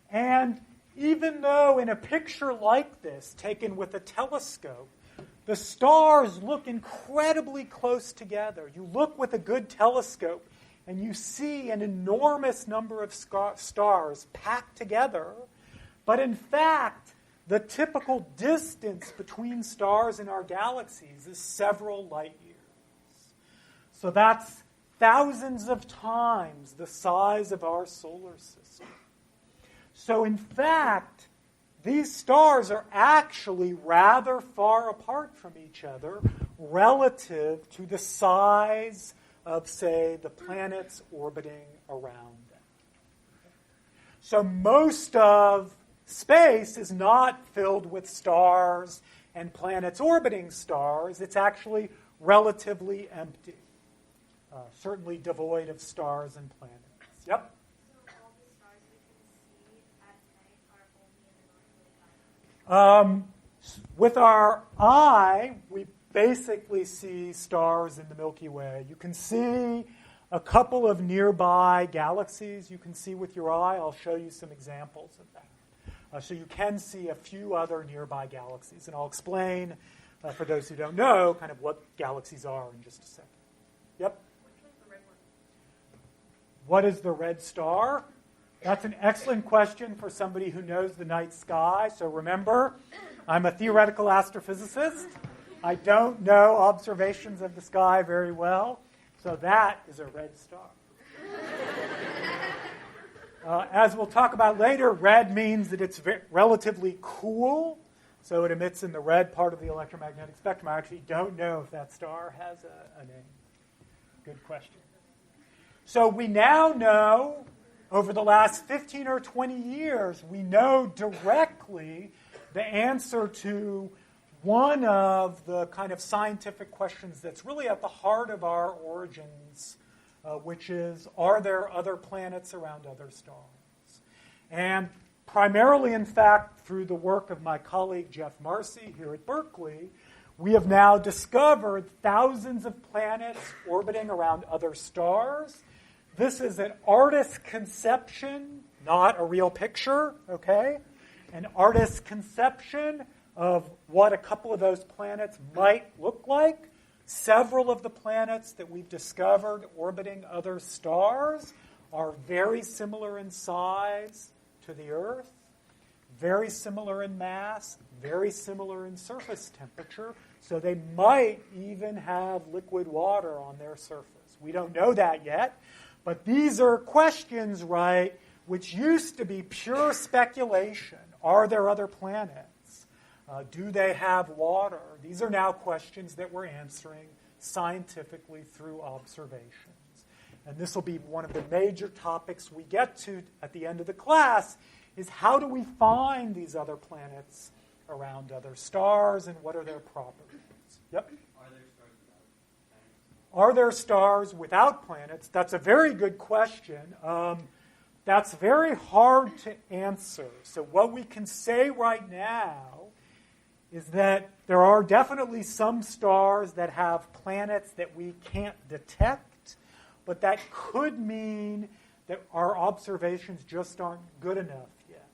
And even though in a picture like this, taken with a telescope, the stars look incredibly close together. You look with a good telescope and you see an enormous number of stars packed together, but in fact, the typical distance between stars in our galaxies is several light years. So that's thousands of times the size of our solar system. So in fact, these stars are actually rather far apart from each other relative to the size of, say, the planets orbiting around them. So most of space is not filled with stars and planets orbiting stars. It's actually relatively empty, certainly devoid of stars and planets. Yep? So all the stars we can see at night are only in the Milky Way galaxy? With our eye, we basically see stars in the Milky Way. You can see a couple of nearby galaxies you can see with your eye. I'll show you some examples of that. So you can see a few other nearby galaxies. And I'll explain, for those who don't know, kind of what galaxies are in just a second. Yep? Which one's the red one? What is the red star? That's an excellent question for somebody who knows the night sky. So remember, I'm a theoretical astrophysicist. I don't know observations of the sky very well. So that is a red star. As we'll talk about later, red means that it's relatively cool, so it emits in the red part of the electromagnetic spectrum. I actually don't know if that star has a name. Good question. So we now know, over the last 15 or 20 years, we know directly the answer to one of the kind of scientific questions that's really at the heart of our origins, which is, are there other planets around other stars? And primarily, in fact, through the work of my colleague Jeff Marcy here at Berkeley, we have now discovered thousands of planets orbiting around other stars. This is an artist's conception, not a real picture, okay? An artist's conception of what a couple of those planets might look like. Several of the planets that we've discovered orbiting other stars are very similar in size to the Earth, very similar in mass, very similar in surface temperature, so they might even have liquid water on their surface. We don't know that yet, but these are questions, right, which used to be pure speculation. Are there other planets? Do they have water? These are now questions that we're answering scientifically through observations. And this will be one of the major topics we get to at the end of the class, is how do we find these other planets around other stars, and what are their properties? Yep? Are there stars without planets? That's a very good question. that's very hard to answer. So what we can say right now is that there are definitely some stars that have planets that we can't detect, but that could mean that our observations just aren't good enough yet.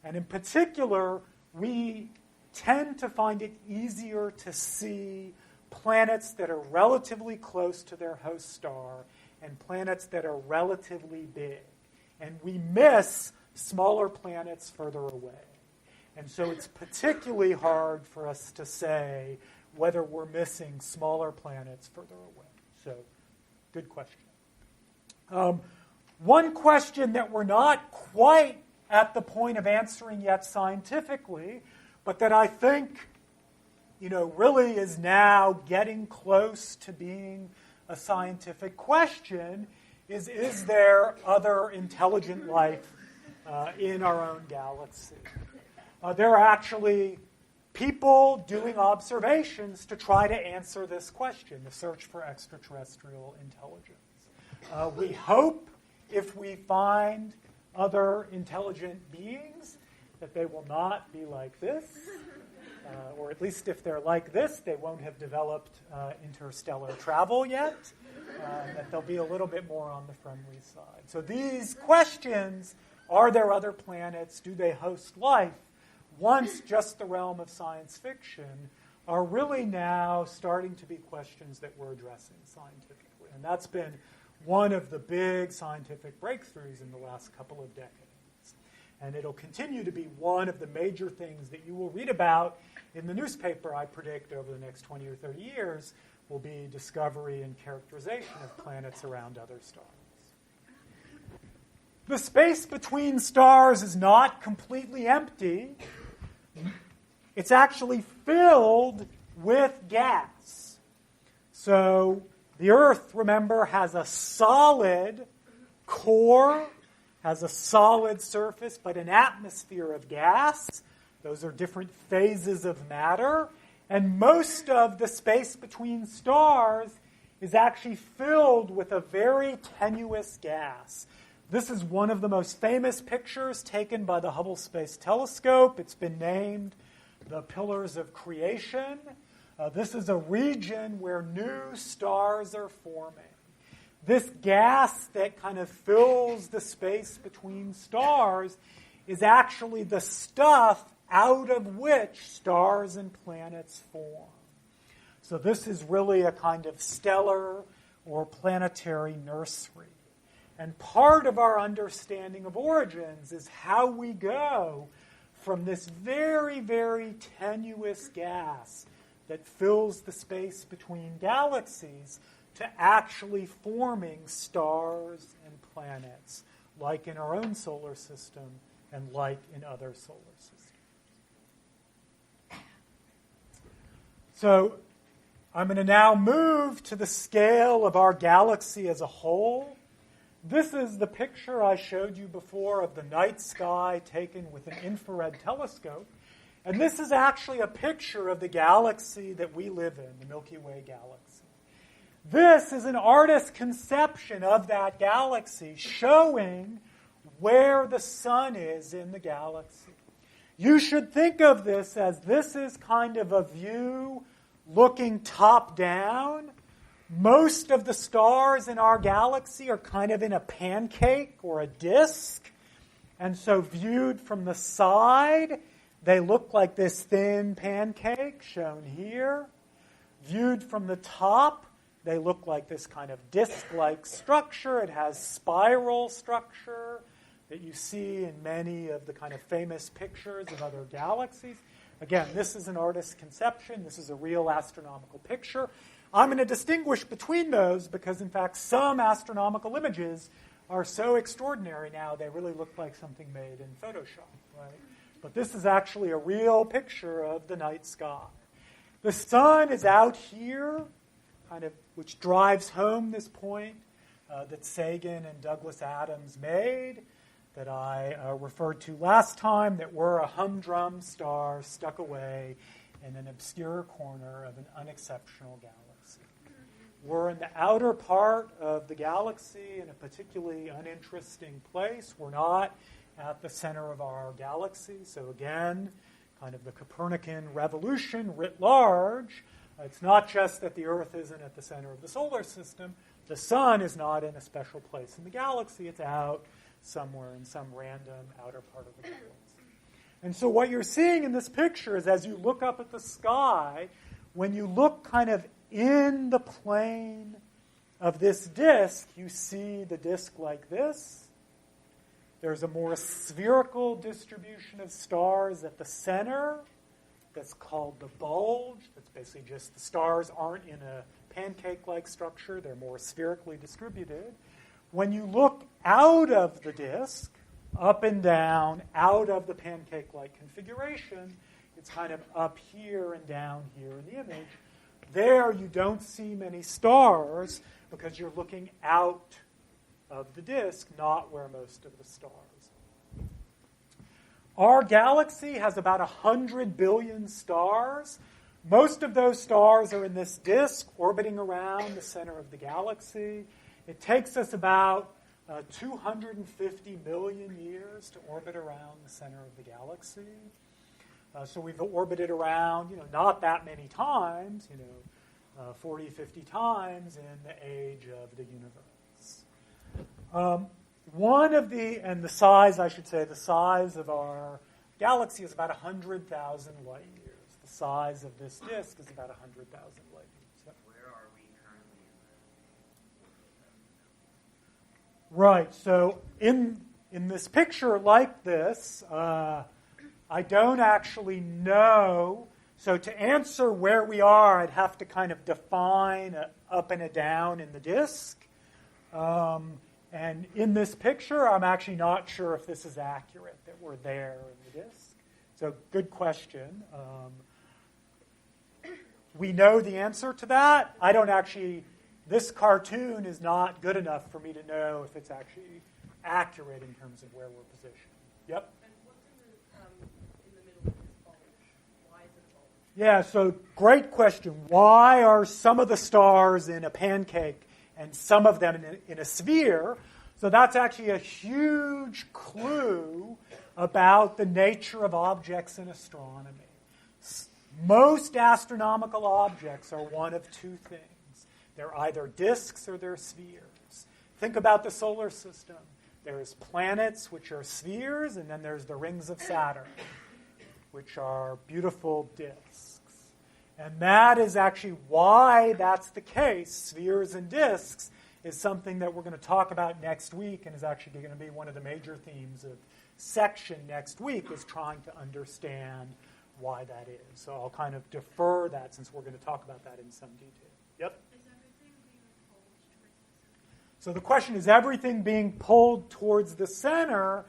And in particular, we tend to find it easier to see planets that are relatively close to their host star and planets that are relatively big. And we miss smaller planets further away. And so it's particularly hard for us to say whether we're missing smaller planets further away. So, good question. One question that we're not quite at the point of answering yet scientifically, but that I think, really is now getting close to being a scientific question is there other intelligent life in our own galaxy? There are actually people doing observations to try to answer this question, the search for extraterrestrial intelligence. We hope if we find other intelligent beings that they will not be like this, or at least if they're like this, they won't have developed interstellar travel yet, that they'll be a little bit more on the friendly side. So these questions, are there other planets, do they host life, once just the realm of science fiction, are really now starting to be questions that we're addressing scientifically. And that's been one of the big scientific breakthroughs in the last couple of decades. And it'll continue to be one of the major things that you will read about in the newspaper, I predict, over the next 20 or 30 years, will be discovery and characterization of planets around other stars. The space between stars is not completely empty. It's actually filled with gas. So the Earth, remember, has a solid core, has a solid surface, but an atmosphere of gas. Those are different phases of matter. And most of the space between stars is actually filled with a very tenuous gas. This is one of the most famous pictures taken by the Hubble Space Telescope. It's been named the Pillars of Creation. This is a region where new stars are forming. This gas that kind of fills the space between stars is actually the stuff out of which stars and planets form. So this is really a kind of stellar or planetary nursery. And part of our understanding of origins is how we go from this very, very tenuous gas that fills the space between galaxies to actually forming stars and planets, like in our own solar system and like in other solar systems. So I'm going to now move to the scale of our galaxy as a whole. This is the picture I showed you before of the night sky taken with an infrared telescope. And this is actually a picture of the galaxy that we live in, the Milky Way galaxy. This is an artist's conception of that galaxy, showing where the sun is in the galaxy. You should think of this as this is kind of a view looking top down. Most of the stars in our galaxy are kind of in a pancake or a disk. And so viewed from the side, they look like this thin pancake shown here. Viewed from the top, they look like this kind of disk-like structure. It has spiral structure that you see in many of the kind of famous pictures of other galaxies. Again, this is an artist's conception. This is a real astronomical picture. I'm going to distinguish between those because, in fact, some astronomical images are so extraordinary now they really look like something made in Photoshop, right? But this is actually a real picture of the night sky. The sun is out here, kind of, which drives home this point that Sagan and Douglas Adams made, that I referred to last time, that we're a humdrum star stuck away in an obscure corner of an unexceptional galaxy. we're in the outer part of the galaxy in a particularly uninteresting place. We're not at the center of our galaxy. So again, kind of the Copernican revolution writ large. It's not just that the Earth isn't at the center of the solar system. The sun is not in a special place in the galaxy. It's out somewhere in some random outer part of the galaxy. And so what you're seeing in this picture is as you look up at the sky, when you look kind of in the plane of this disk, you see the disk like this. There's a more spherical distribution of stars at the center that's called the bulge. That's basically just the stars aren't in a pancake-like structure. They're more spherically distributed. When you look out of the disk, up and down, out of the pancake-like configuration, it's kind of up here and down here in the image. There you don't see many stars because you're looking out of the disk, not where most of the stars are. Our galaxy has about 100 billion stars. Most of those stars are in this disk orbiting around the center of the galaxy. It takes us about 250 million years to orbit around the center of the galaxy. So we've orbited around, not that many times, 40, 50 times in the age of the universe. The size of our galaxy is about 100,000 light years. The size of this disk is about 100,000 light years. Yep. Where are we currently in the Right. So in this picture like this, I don't actually know. So to answer where we are, I'd have to kind of define an up and a down in the disk. And in this picture, I'm actually not sure if this is accurate, that we're there in the disk. So good question. We know the answer to that. This cartoon is not good enough for me to know if it's actually accurate in terms of where we're positioned. Yep? And what's in the middle of this bulge? Why is it a bulge? Yeah, so great question. Why are some of the stars in a pancake and some of them in a sphere? So that's actually a huge clue about the nature of objects in astronomy. Most astronomical objects are one of two things. They're either disks or they're spheres. Think about the solar system. There's planets, which are spheres, and then there's the rings of Saturn, which are beautiful disks. And that is actually why that's the case. Spheres and disks is something that we're going to talk about next week and is actually going to be one of the major themes of section next week, is trying to understand why that is. So I'll kind of defer that since we're going to talk about that in some detail. Yep? Is everything being pulled towards the center? So the question is everything being pulled towards the center?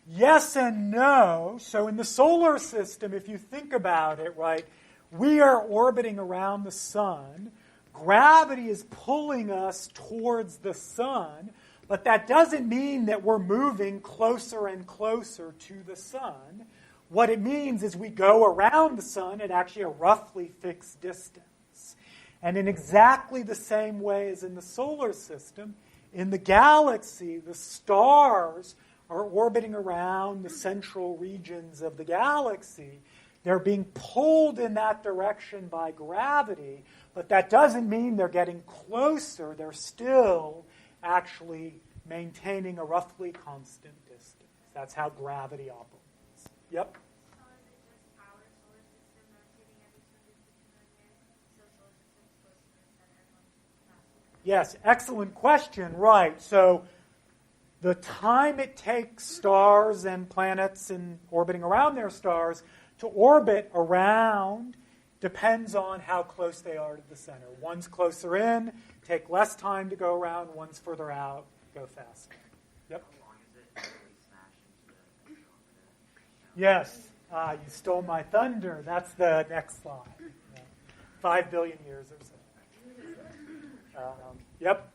Yes and no. So in the solar system, if you think about it, right, we are orbiting around the sun. Gravity is pulling us towards the sun, but that doesn't mean that we're moving closer and closer to the sun. What it means is we go around the sun at actually a roughly fixed distance. And in exactly the same way as in the solar system, in the galaxy, the stars are orbiting around the central regions of the galaxy. They're being pulled in that direction by gravity, but that doesn't mean they're getting closer. They're still actually maintaining a roughly constant distance. That's how gravity operates. Yep? So is it just our solar system rotating every 250 million years? So solar system's closer to the center and faster? Yes, excellent question. Right. So the time it takes stars and planets in orbiting around their stars to orbit around depends on how close they are to the center. One's closer in, take less time to go around. One's further out, go faster. Yep. How long is it before we smash into the Andromeda? Yes. You stole my thunder. That's the next slide. Yeah. 5 billion years or so. Yep.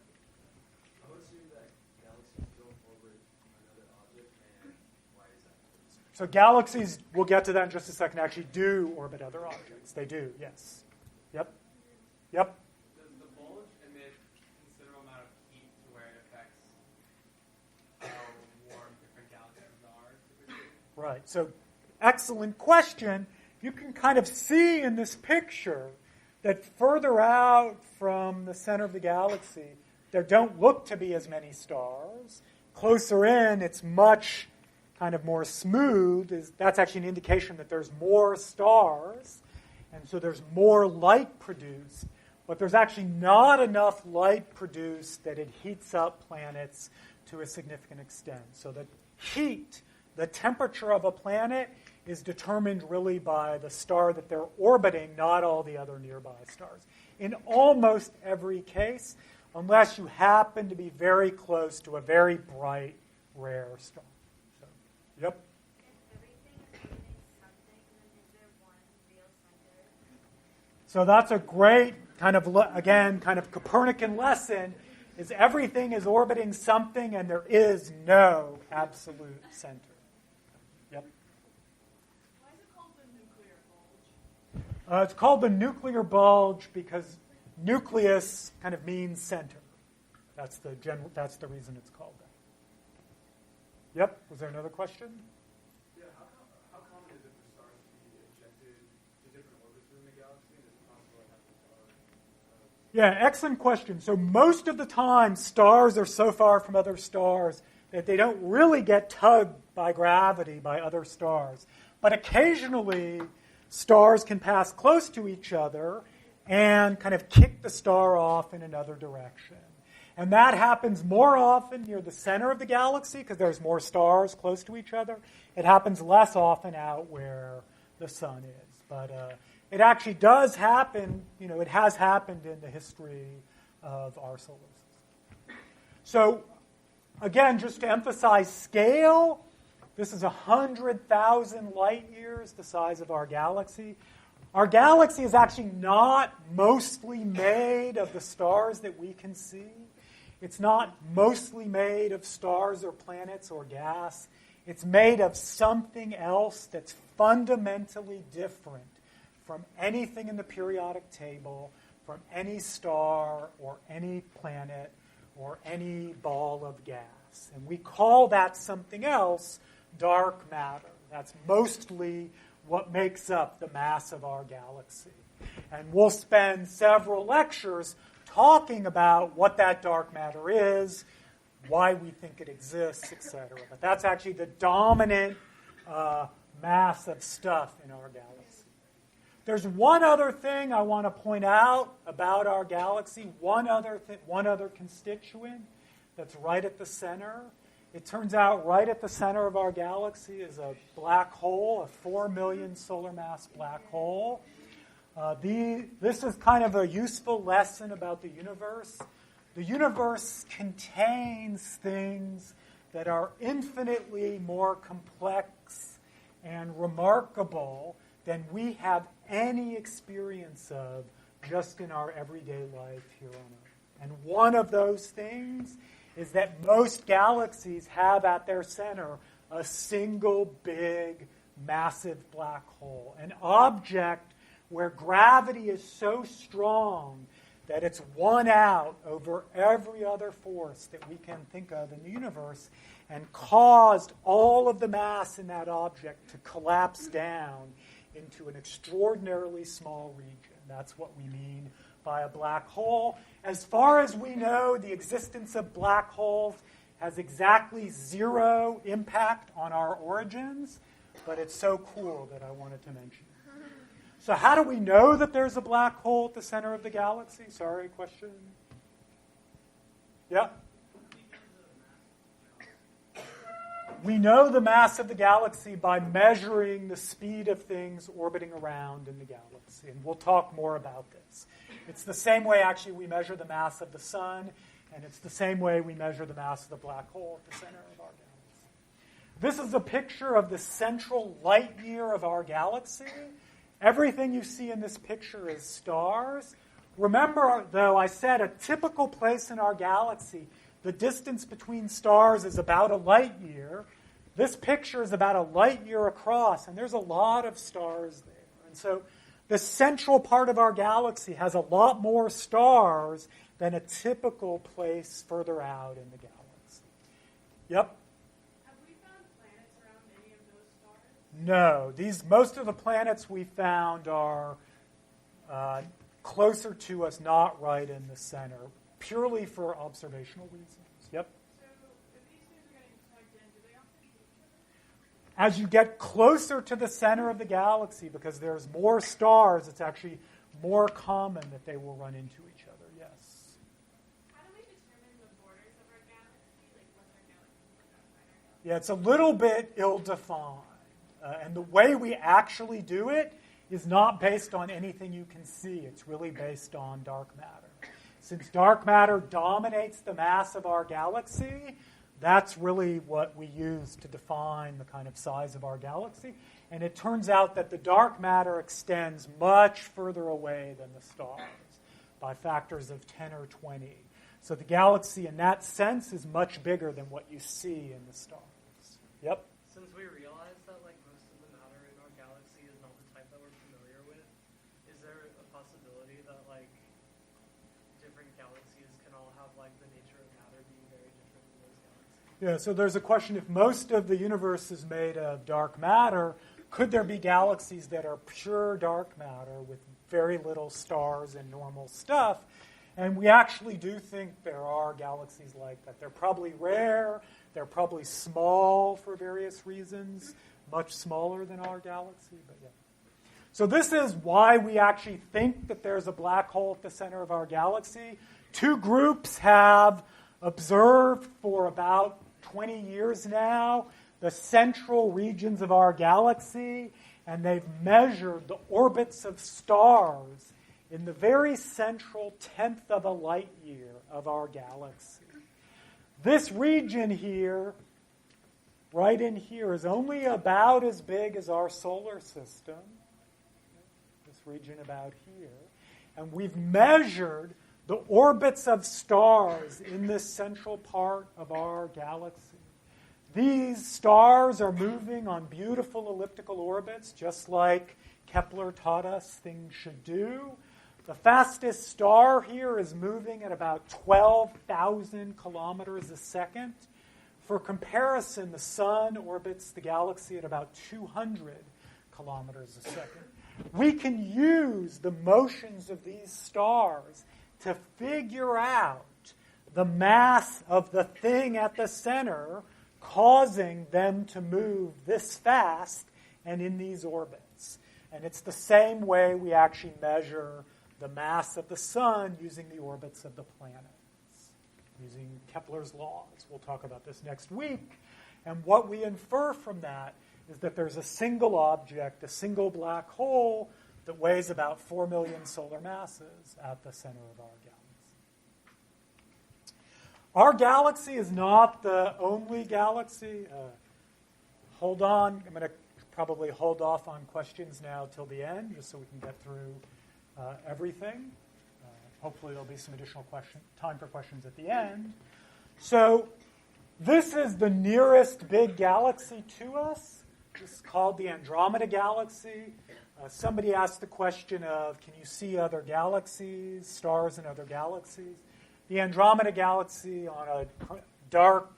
I would assume that galaxies don't orbit another object, and why is that? So galaxies, we'll get to that in just a second, actually do orbit other objects. They do, yes. Yep. Yep. Does the bulge emit Right. So, excellent question. You can kind of see in this picture that further out from the center of the galaxy, there don't look to be as many stars. Closer in, it's much kind of more smooth. That's actually an indication that there's more stars, and so there's more light produced. But there's actually not enough light produced that it heats up planets to a significant extent. So the heat, the temperature of a planet, is determined really by the star that they're orbiting, not all the other nearby stars. In almost every case, unless you happen to be very close to a very bright, rare star. So, yep. If everything is orbiting something, then is there one real center? So that's a great kind of, again, kind of Copernican lesson, is everything is orbiting something and there is no absolute center. Yep. Why is it called the nuclear bulge? It's called the nuclear bulge because nucleus kind of means center. That's the reason it's called that. Yep. Was there another question? Yeah, how common is it for stars to be ejected to different orbits within the galaxy? And is it possible to have the star? Yeah, excellent question. So most of the time, stars are so far from other stars that they don't really get tugged by gravity by other stars. But occasionally, stars can pass close to each other and kind of kick the star off in another direction. And that happens more often near the center of the galaxy because there's more stars close to each other. It happens less often out where the sun is. But it actually does happen, it has happened in the history of our solar system. So, again, just to emphasize scale, this is 100,000 light years, the size of our galaxy. Our galaxy is actually not mostly made of the stars that we can see. It's not mostly made of stars or planets or gas. It's made of something else that's fundamentally different from anything in the periodic table, from any star or any planet or any ball of gas. And we call that something else dark matter. That's mostly what makes up the mass of our galaxy. And we'll spend several lectures talking about what that dark matter is, why we think it exists, etc. But that's actually the dominant mass of stuff in our galaxy. There's one other thing I want to point out about our galaxy, one other constituent that's right at the center. It turns out right at the center of our galaxy is a black hole, a 4 million solar mass black hole. This is kind of a useful lesson about the universe. The universe contains things that are infinitely more complex and remarkable than we have any experience of just in our everyday life here on Earth. And one of those things is that most galaxies have at their center a single big, massive black hole, an object where gravity is so strong that it's won out over every other force that we can think of in the universe and caused all of the mass in that object to collapse down into an extraordinarily small region. That's what we mean by a black hole. As far as we know, the existence of black holes has exactly zero impact on our origins, but it's so cool that I wanted to mention it. So how do we know that there's a black hole at the center of the galaxy? Sorry, question? Yeah? We know the mass of the galaxy by measuring the speed of things orbiting around in the galaxy, and we'll talk more about this. It's the same way, actually, we measure the mass of the sun, and it's the same way we measure the mass of the black hole at the center of our galaxy. This is a picture of the central light year of our galaxy. Everything you see in this picture is stars. Remember, though, I said a typical place in our galaxy, the distance between stars is about a light year. This picture is about a light year across, and there's a lot of stars there. And so the central part of our galaxy has a lot more stars than a typical place further out in the galaxy. Yep? Have we found planets around any of those stars? No, most of the planets we found are closer to us, not right in the center, purely for observational reasons. Yep. So if these things are getting plugged in, do they often see each other? As you get closer to the center of the galaxy, because there's more stars, it's actually more common that they will run into each other, yes. How do we determine the borders of our galaxy? Like what's our galaxy, what's outside our galaxy? Yeah, it's a little bit ill-defined. And the way we actually do it is not based on anything you can see. It's really based on dark matter. Since dark matter dominates the mass of our galaxy, that's really what we use to define the kind of size of our galaxy. And it turns out that the dark matter extends much further away than the stars by factors of 10 or 20. So the galaxy, in that sense, is much bigger than what you see in the stars. Yep? Since we realize that like most of the matter in our galaxy is not the type that we're familiar with, is there a possibility that like different galaxies can all have like the nature of matter being very different than those galaxies? Yeah, so there's a question, if most of the universe is made of dark matter, could there be galaxies that are pure dark matter with very little stars and normal stuff? And we actually do think there are galaxies like that. They're probably rare. They're probably small for various reasons, much smaller than our galaxy, but yeah. So this is why we actually think that there's a black hole at the center of our galaxy. Two groups have observed for about 20 years now the central regions of our galaxy, and they've measured the orbits of stars in the very central 10th of a light year of our galaxy. This region here, right in here, is only about as big as our solar system. This region about here. And we've measured the orbits of stars in this central part of our galaxy. These stars are moving on beautiful elliptical orbits, just like Kepler taught us things should do. The fastest star here is moving at about 12,000 kilometers a second. For comparison, the sun orbits the galaxy at about 200 kilometers a second. We can use the motions of these stars to figure out the mass of the thing at the center causing them to move this fast and in these orbits. And it's the same way we actually measure the mass of the sun using the orbits of the planets, using Kepler's laws. We'll talk about this next week. And what we infer from that is that there's a single object, a single black hole, that weighs about 4 million solar masses at the center of our galaxy. Our galaxy is not the only galaxy. Hold on. I'm going to probably hold off on questions now till the end, just so we can get through everything. Hopefully there'll be some additional time for questions at the end. So this is the nearest big galaxy to us. This is called the Andromeda Galaxy. Somebody asked the question of, can you see other galaxies, stars in other galaxies? The Andromeda Galaxy on a dark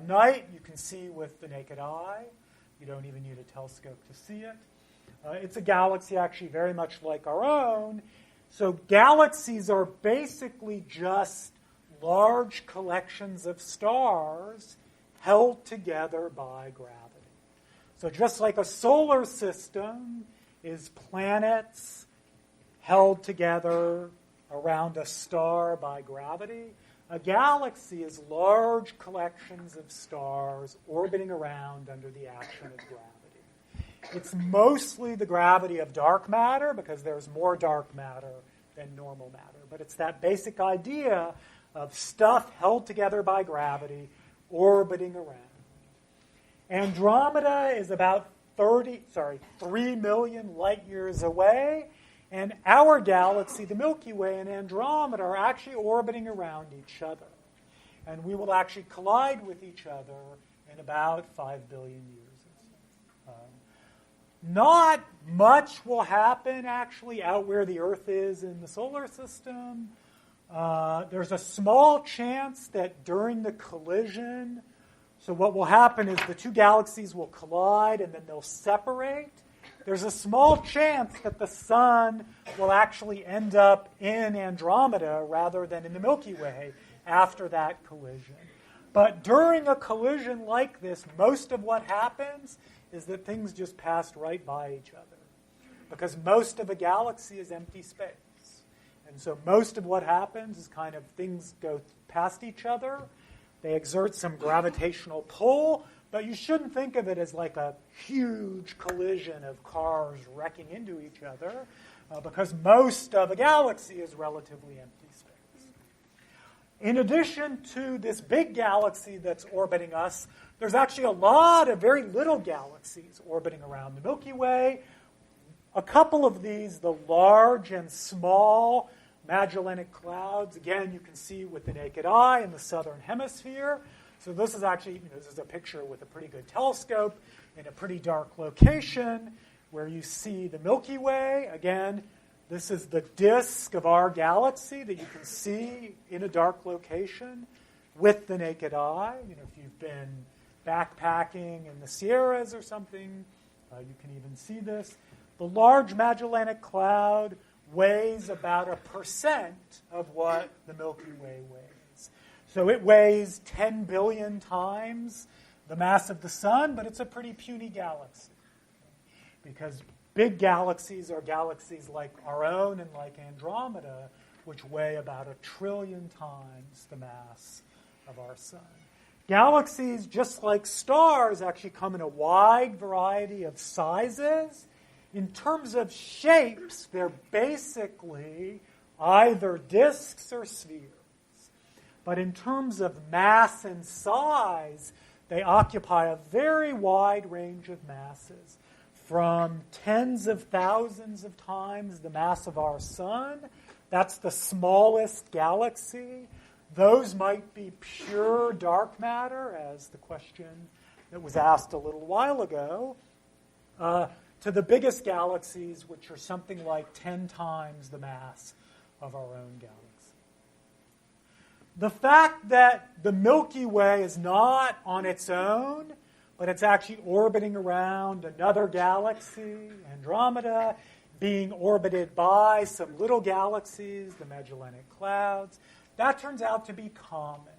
night, you can see with the naked eye. You don't even need a telescope to see it. It's a galaxy actually very much like our own. So galaxies are basically just large collections of stars held together by gravity. So just like a solar system is planets held together around a star by gravity, a galaxy is large collections of stars orbiting around under the action of gravity. It's mostly the gravity of dark matter because there's more dark matter than normal matter. But it's that basic idea of stuff held together by gravity orbiting around. Andromeda is about 3 million light years away, and our galaxy, the Milky Way and Andromeda, are actually orbiting around each other. And we will actually collide with each other in about 5 billion years or so. Not much will happen, actually, out where the Earth is in the solar system. There's a small chance that during the collision, So what will happen is the two galaxies will collide and then they'll separate. There's a small chance that the sun will actually end up in Andromeda rather than in the Milky Way after that collision. But during a collision like this, most of what happens is that things just pass right by each other, because most of a galaxy is empty space. And so most of what happens is kind of things go past each other. They exert some gravitational pull, but you shouldn't think of it as like a huge collision of cars wrecking into each other, because most of a galaxy is relatively empty space. In addition to this big galaxy that's orbiting us, there's actually a lot of very little galaxies orbiting around the Milky Way. A couple of these, the large and small Magellanic Clouds, again, you can see with the naked eye in the southern hemisphere. So this is actually, this is a picture with a pretty good telescope in a pretty dark location where you see the Milky Way. Again, this is the disk of our galaxy that you can see in a dark location with the naked eye. If you've been backpacking in the Sierras or something, you can even see this. The Large Magellanic Cloud weighs about 1% of what the Milky Way weighs. So it weighs 10 billion times the mass of the sun, but it's a pretty puny galaxy. Because big galaxies are galaxies like our own and like Andromeda, which weigh about 1 trillion times the mass of our sun. Galaxies, just like stars, actually come in a wide variety of sizes. In terms of shapes, they're basically either disks or spheres. But in terms of mass and size, they occupy a very wide range of masses, from tens of thousands of times the mass of our sun. That's the smallest galaxy. Those might be pure dark matter, as the question that was asked a little while ago, to the biggest galaxies, which are something like 10 times the mass of our own galaxy. The fact that the Milky Way is not on its own, but it's actually orbiting around another galaxy, Andromeda, being orbited by some little galaxies, the Magellanic Clouds, that turns out to be common.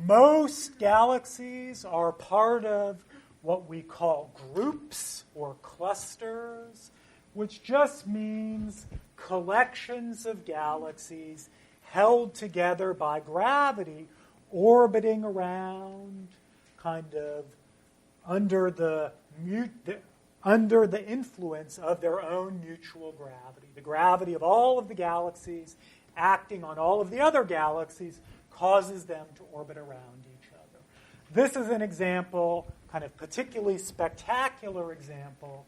Most galaxies are part of what we call groups or clusters, which just means collections of galaxies held together by gravity, orbiting around kind of under the influence of their own mutual gravity. The gravity of all of the galaxies acting on all of the other galaxies causes them to orbit around each other. This is an example, kind of particularly spectacular example,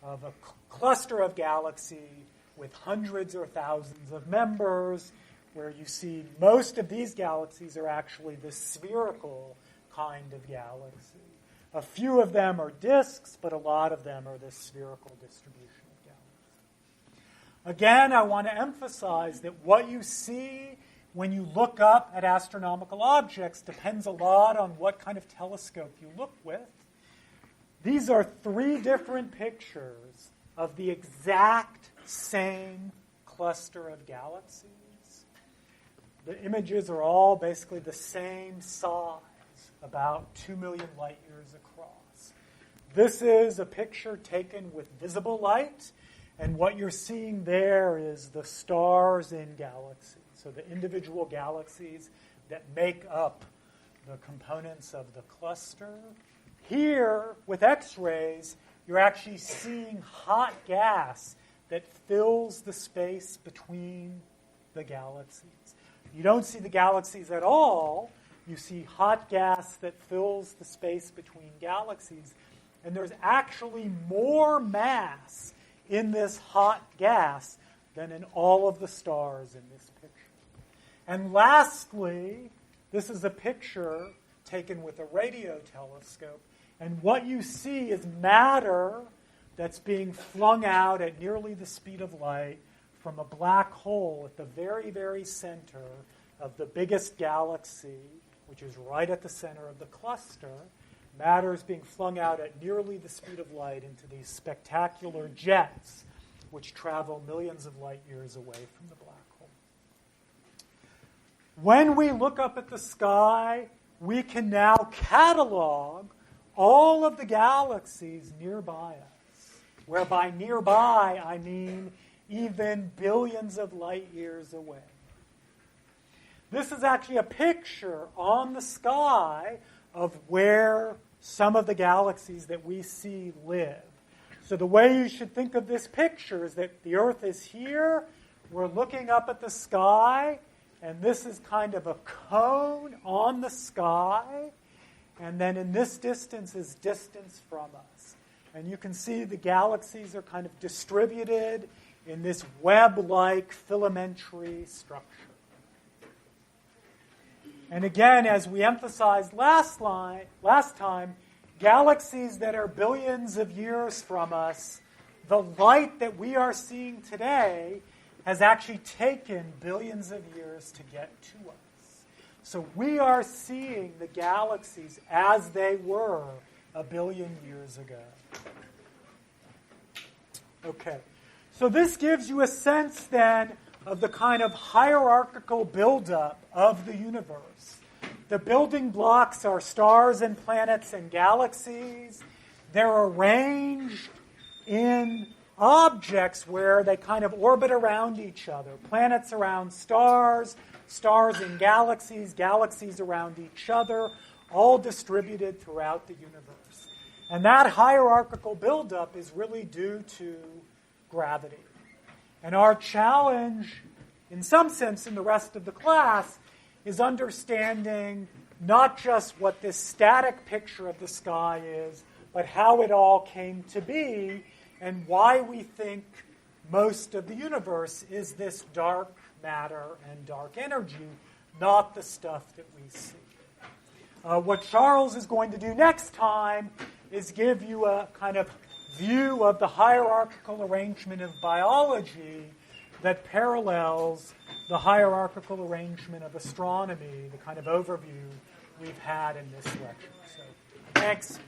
of a cluster of galaxy with hundreds or thousands of members, where you see most of these galaxies are actually the spherical kind of galaxy. A few of them are disks, but a lot of them are the spherical distribution of galaxies. Again, I want to emphasize that what you see when you look up at astronomical objects depends a lot on what kind of telescope you look with. These are 3 different pictures of the exact same cluster of galaxies. The images are all basically the same size, about 2 million light years across. This is a picture taken with visible light, and what you're seeing there is the stars in galaxies. So the individual galaxies that make up the components of the cluster. Here, with X-rays, you're actually seeing hot gas that fills the space between the galaxies. You don't see the galaxies at all. You see hot gas that fills the space between galaxies. And there's actually more mass in this hot gas than in all of the stars in this picture. And lastly, this is a picture taken with a radio telescope. And what you see is matter that's being flung out at nearly the speed of light from a black hole at the very, very center of the biggest galaxy which is right at the center of the cluster. Matter is being flung out at nearly the speed of light into these spectacular jets, which travel millions of light years away from the black hole. When we look up at the sky, we can now catalog all of the galaxies nearby us, where by nearby I mean even billions of light years away. This is actually a picture on the sky of where some of the galaxies that we see live. So the way you should think of this picture is that the Earth is here, we're looking up at the sky, and this is kind of a cone on the sky, and then in this distance is distance from us. And you can see the galaxies are kind of distributed in this web-like filamentary structure. And again, as we emphasized last time, galaxies that are billions of years from us, the light that we are seeing today has actually taken billions of years to get to us. So we are seeing the galaxies as they were a billion years ago. Okay, so this gives you a sense then of the kind of hierarchical buildup of the universe. The building blocks are stars and planets and galaxies. They're arranged in objects where they kind of orbit around each other. Planets around stars, stars in galaxies, galaxies around each other, all distributed throughout the universe. And that hierarchical buildup is really due to gravity. And our challenge, in some sense, in the rest of the class, is understanding not just what this static picture of the sky is, but how it all came to be and why we think most of the universe is this dark matter and dark energy, not the stuff that we see. What Charles is going to do next time is give you a kind of view of the hierarchical arrangement of biology that parallels the hierarchical arrangement of astronomy, the kind of overview we've had in this lecture. So, thanks.